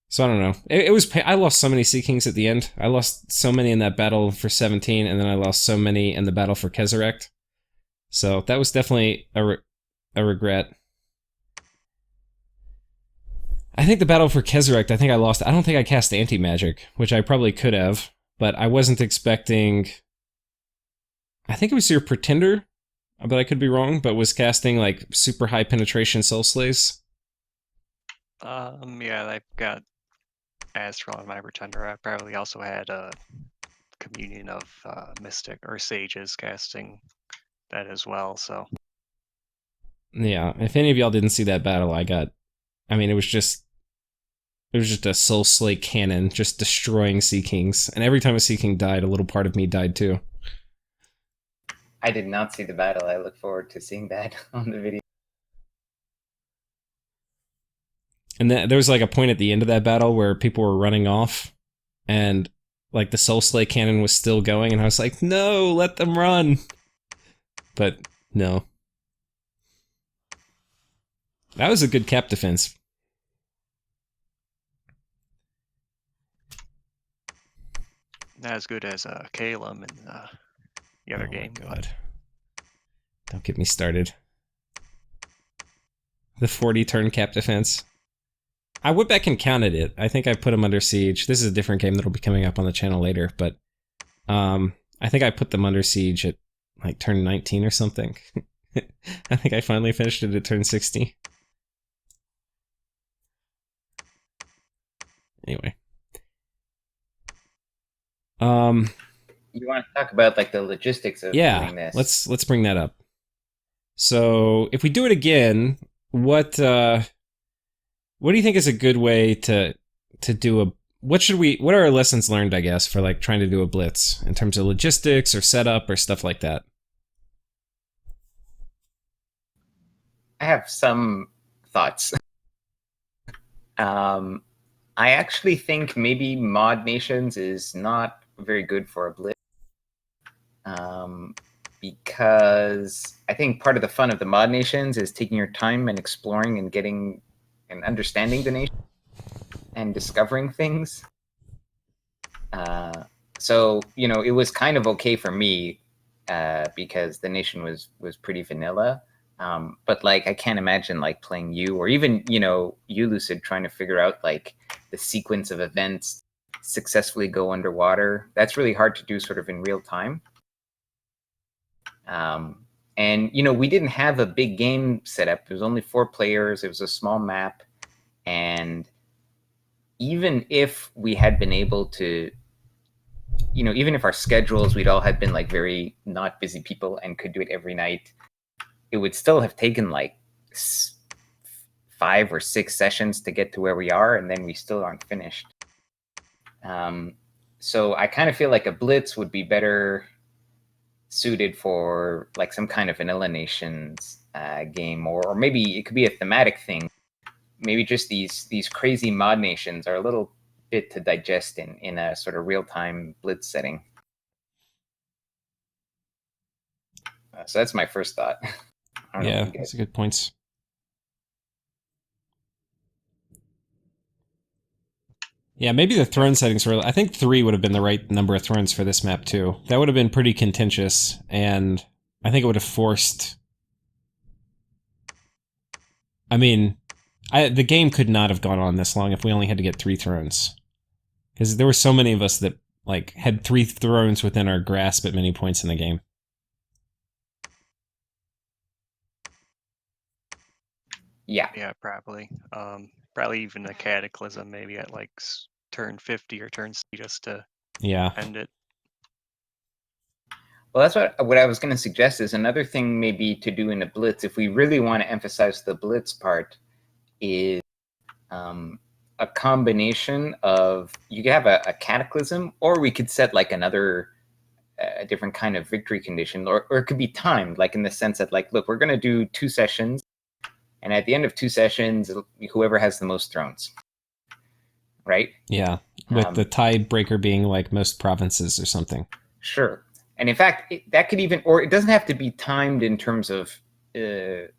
So I don't know. It was. I lost so many Sea Kings at the end. I lost so many in that battle for 17, and then I lost so many in the battle for Kezarect. So that was definitely a regret. I think the battle for Kezarect, I think I lost. I don't think I cast anti-magic, which I probably could have, but I wasn't expecting. I think it was your Pretender, but I could be wrong. But was casting like super high penetration Soul Slays. Yeah, I've got Astral on my Pretender. I probably also had a communion of Mystic or Sages casting that as well, so. Yeah, if any of y'all didn't see that battle, I mean, it was just a Soul Slay cannon just destroying Sea Kings. And every time a Sea King died, a little part of me died too. I did not see the battle. I look forward to seeing that on the video. And then there was like a point at the end of that battle where people were running off, and like the Soul Slay cannon was still going, and I was like, no, let them run. But no. That was a good cap defense. Not as good as Calum in the other game. Oh my God. Don't get me started. The 40 turn cap defense. I went back and counted it. I think I put them under siege. This is a different game that'll be coming up on the channel later, but I think I put them under siege at like turn 19 or something. I think I finally finished it at turn 60. Anyway. You want to talk about like the logistics of doing this? Let's bring that up. So if we do it again, what do you think is a good way to do a what are our lessons learned, I guess, for like trying to do a blitz in terms of logistics or setup or stuff like that? I have some thoughts. I actually think maybe Mod Nations is not very good for a blitz. Because I think part of the fun of the Mod Nations is taking your time and exploring and getting and understanding the nation and discovering things. So, you know, it was kind of okay for me because the nation was pretty vanilla. But like, I can't imagine like playing you, or even, you know, you, Lucid, trying to figure out like the sequence of events, successfully go underwater. That's really hard to do sort of in real time. And, you know, we didn't have a big game set up. There was only 4 players. It was a small map. And even if we had been able to, you know, even if our schedules, we'd all had been like very not busy people and could do it every night, it would still have taken like 5 or 6 sessions to get to where we are, and then we still aren't finished. So I kind of feel like a Blitz would be better suited for like some kind of vanilla nations game, or maybe it could be a thematic thing. Maybe just these crazy mod nations are a little bit to digest in a sort of real-time Blitz setting. So that's my first thought. I don't know Yeah, if you that's guys... a good point. Yeah, maybe the throne settings were... I think 3 would have been the right number of thrones for this map, too. That would have been pretty contentious, and I think it would have forced... I mean, the game could not have gone on this long if we only had to get 3 thrones. Because there were so many of us that, like, had 3 thrones within our grasp at many points in the game. Yeah, probably. Probably even a cataclysm, maybe at like turn 50 or turn 60, just to end it. Well, that's what I was going to suggest is another thing maybe to do in a Blitz, if we really want to emphasize the Blitz part, is a combination of, you could have a cataclysm, or we could set like another a different kind of victory condition, or it could be timed, like in the sense that, like, look, we're going to do 2 sessions, and at the end of 2 sessions, whoever has the most thrones, right? Yeah, with the tiebreaker being like most provinces or something. Sure. And in fact, that could even, or it doesn't have to be timed in terms of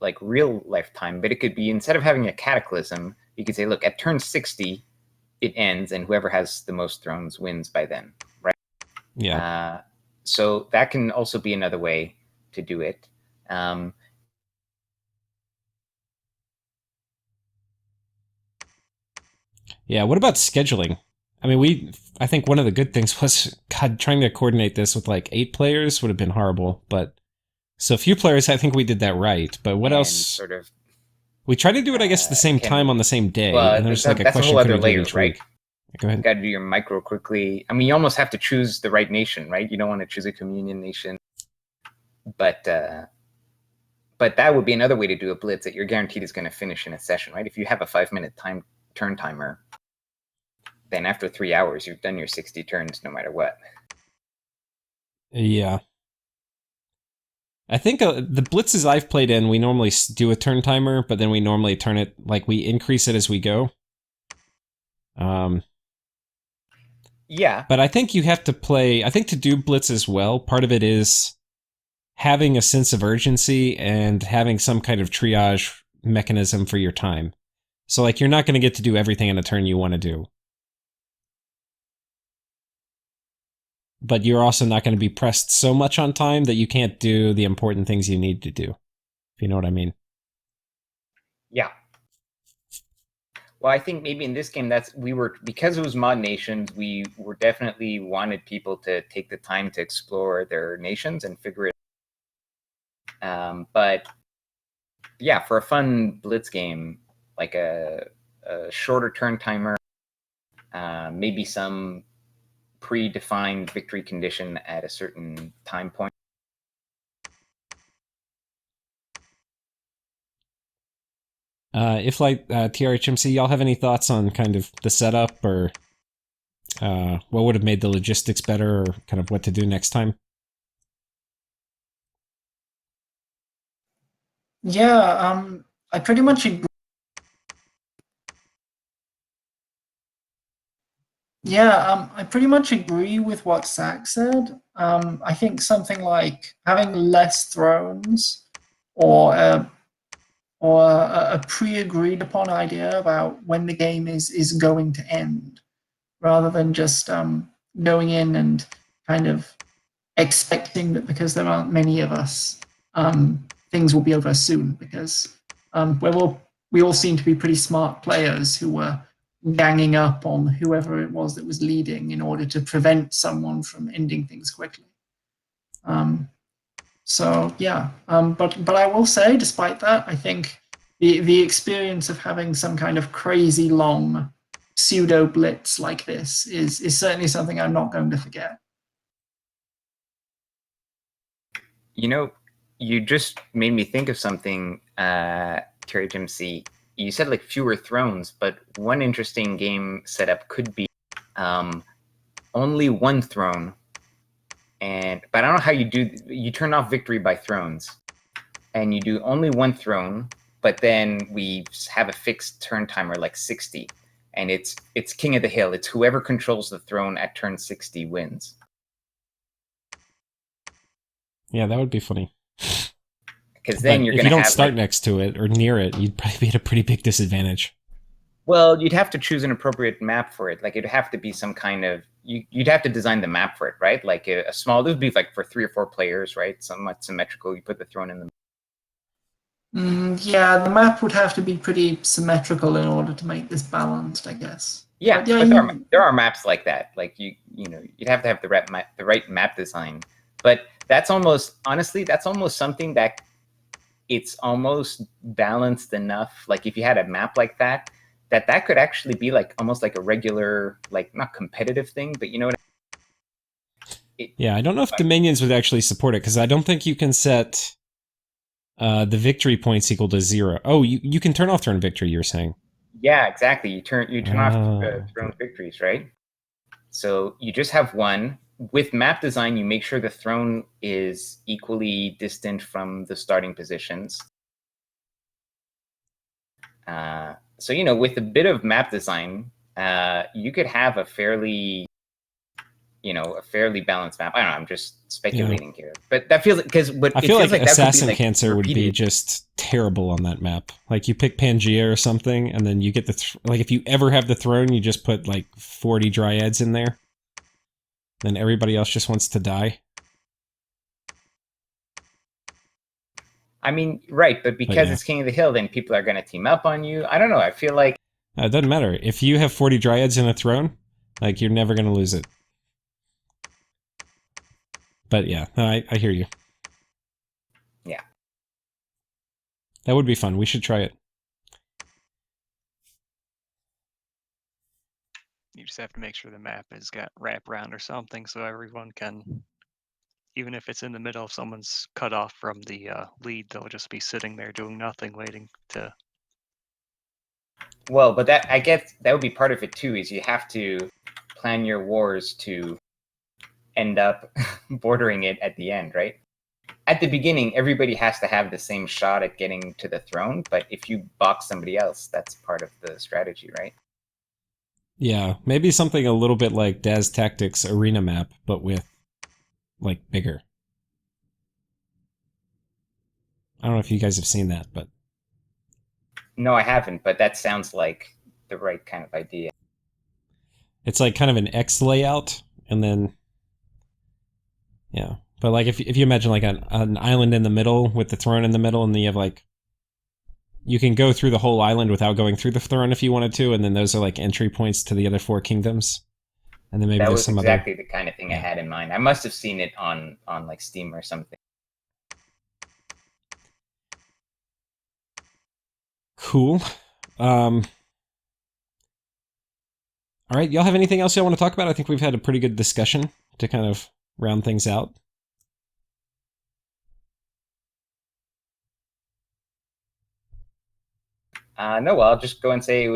like real life time, but it could be, instead of having a cataclysm, you could say, look, at turn 60, it ends, and whoever has the most thrones wins by then, right? Yeah. So that can also be another way to do it. Yeah, what about scheduling? I mean, I think one of the good things was, God, trying to coordinate this with like 8 players would have been horrible, but so few players, I think we did that right. But what else? Sort of, we tried to do it, I guess, the same time on the same day. Well, and there's like a that's question, a whole other could we do layer, each right? week? Go ahead. You got to do your micro quickly. I mean, you almost have to choose the right nation, right? You don't want to choose a communion nation, but that would be another way to do a Blitz that you're guaranteed is going to finish in a session, right? If you have a 5-minute turn timer, then after 3 hours, you've done your 60 turns no matter what. Yeah. I think the Blitzes I've played in, we normally do a turn timer, but then we normally turn it, like, we increase it as we go. Yeah. But I think you have to play, I think to do Blitzes well, part of it is having a sense of urgency and having some kind of triage mechanism for your time. So, like, you're not going to get to do everything in a turn you want to do. But you're also not going to be pressed so much on time that you can't do the important things you need to do. If you know what I mean. Yeah. Well, I think maybe in this game, because it was mod nations, we were definitely wanted people to take the time to explore their nations and figure it out. But yeah, for a fun Blitz game, like a shorter turn timer, maybe some predefined victory condition at a certain time point. If, like, TRHMC, y'all have any thoughts on kind of the setup, or what would have made the logistics better, or kind of what to do next time? Yeah, I pretty much agree. Yeah, I pretty much agree with what Zach said. I think something like having less thrones, or a pre-agreed upon idea about when the game is going to end, rather than just going in and kind of expecting that because there aren't many of us, things will be over soon, because we all seem to be pretty smart players who were ganging up on whoever it was that was leading in order to prevent someone from ending things quickly. So yeah, but I will say, despite that, I think the experience of having some kind of crazy long pseudo blitz like this is certainly something I'm not going to forget. You know, you just made me think of something, Terry Jim C. You said like fewer thrones, but one interesting game setup could be only one throne. But I don't know how you turn off victory by thrones, and you do only one throne, but then we have a fixed turn timer like 60, and it's King of the Hill. It's whoever controls the throne at turn 60 wins. Yeah, that would be funny. Because then but you're if going to you don't have start next to it or near it, you'd probably be at a pretty big disadvantage. Well, you'd have to choose an appropriate map for it. Like it'd have to be some kind of you'd have to design the map for it, right? Like a small. This would be like for 3 or 4 players, right? Somewhat symmetrical. You put the throne in the. Yeah, the map would have to be pretty symmetrical in order to make this balanced, I guess. Yeah, But yeah, but there are maps like that. Like you know you'd have to have the right map design. But that's almost honestly that's almost something that it's almost balanced enough. Like if you had a map like that. That could actually be like almost like a regular, like not competitive thing, but you know what? Yeah, I don't know if Dominions would actually support it, because I don't think you can set the victory points equal to 0. Oh, you can turn off turn victory, you're saying? Yeah, exactly. You turn off throne victories, right? So you just have one. With map design, you make sure the throne is equally distant from the starting positions. So, you know, with a bit of map design, you could have a fairly balanced map. I don't know. I'm just speculating here, but that feels because I feel like Assassin Cancer would be just terrible on that map. Like you pick Pangea or something, and then you get like if you ever have the throne, you just put like 40 Dryads in there. Then everybody else just wants to die. I mean, right, but because it's King of the Hill, then people are going to team up on you. I don't know. I feel like it doesn't matter if you have 40 Dryads in a throne. Like you're never going to lose it. But yeah, no, I hear you. Yeah. That would be fun. We should try it. You just have to make sure the map has got wraparound or something so everyone can, even if it's in the middle, if someone's cut off from the lead, they'll just be sitting there doing nothing, waiting to... Well, but that I guess that would be part of it too, is you have to plan your wars to end up bordering it at the end, right? At the beginning, everybody has to have the same shot at getting to the throne, but if you box somebody else, that's part of the strategy, right? Yeah, maybe something a little bit like Daz Tactics arena map, but with, like, bigger. I don't know if you guys have seen that, but... No, I haven't, but that sounds like the right kind of idea. It's like kind of an X layout, and then... Yeah. But like if you imagine like an island in the middle with the throne in the middle, and then you have like... You can go through the whole island without going through the throne if you wanted to, and then those are like entry points to the other 4 kingdoms. And then maybe that there's was some exactly other... the kind of thing I had in mind. I must have seen it on like Steam or something. Cool. All right, y'all have anything else y'all want to talk about? I think we've had a pretty good discussion to kind of round things out. No, well, I'll just go and say it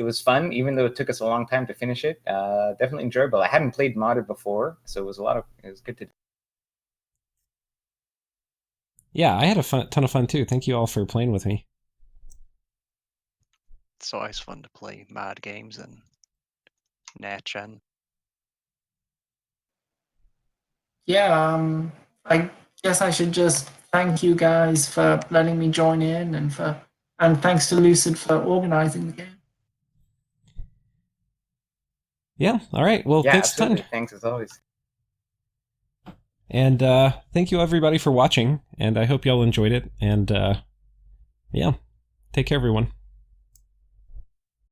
was fun, even though it took us a long time to finish it. Definitely enjoyable. I hadn't played modded before, so it was good to. Yeah, I had a ton of fun too. Thank you all for playing with me. It's always fun to play mod games and NatGen. Yeah, I guess I should just thank you guys for letting me join in, and thanks to Lucid for organizing the game. Yeah, all right. Well, Yeah, thanks absolutely. a ton. Thanks as always. And thank you everybody for watching, and I hope y'all enjoyed it. And yeah, take care everyone.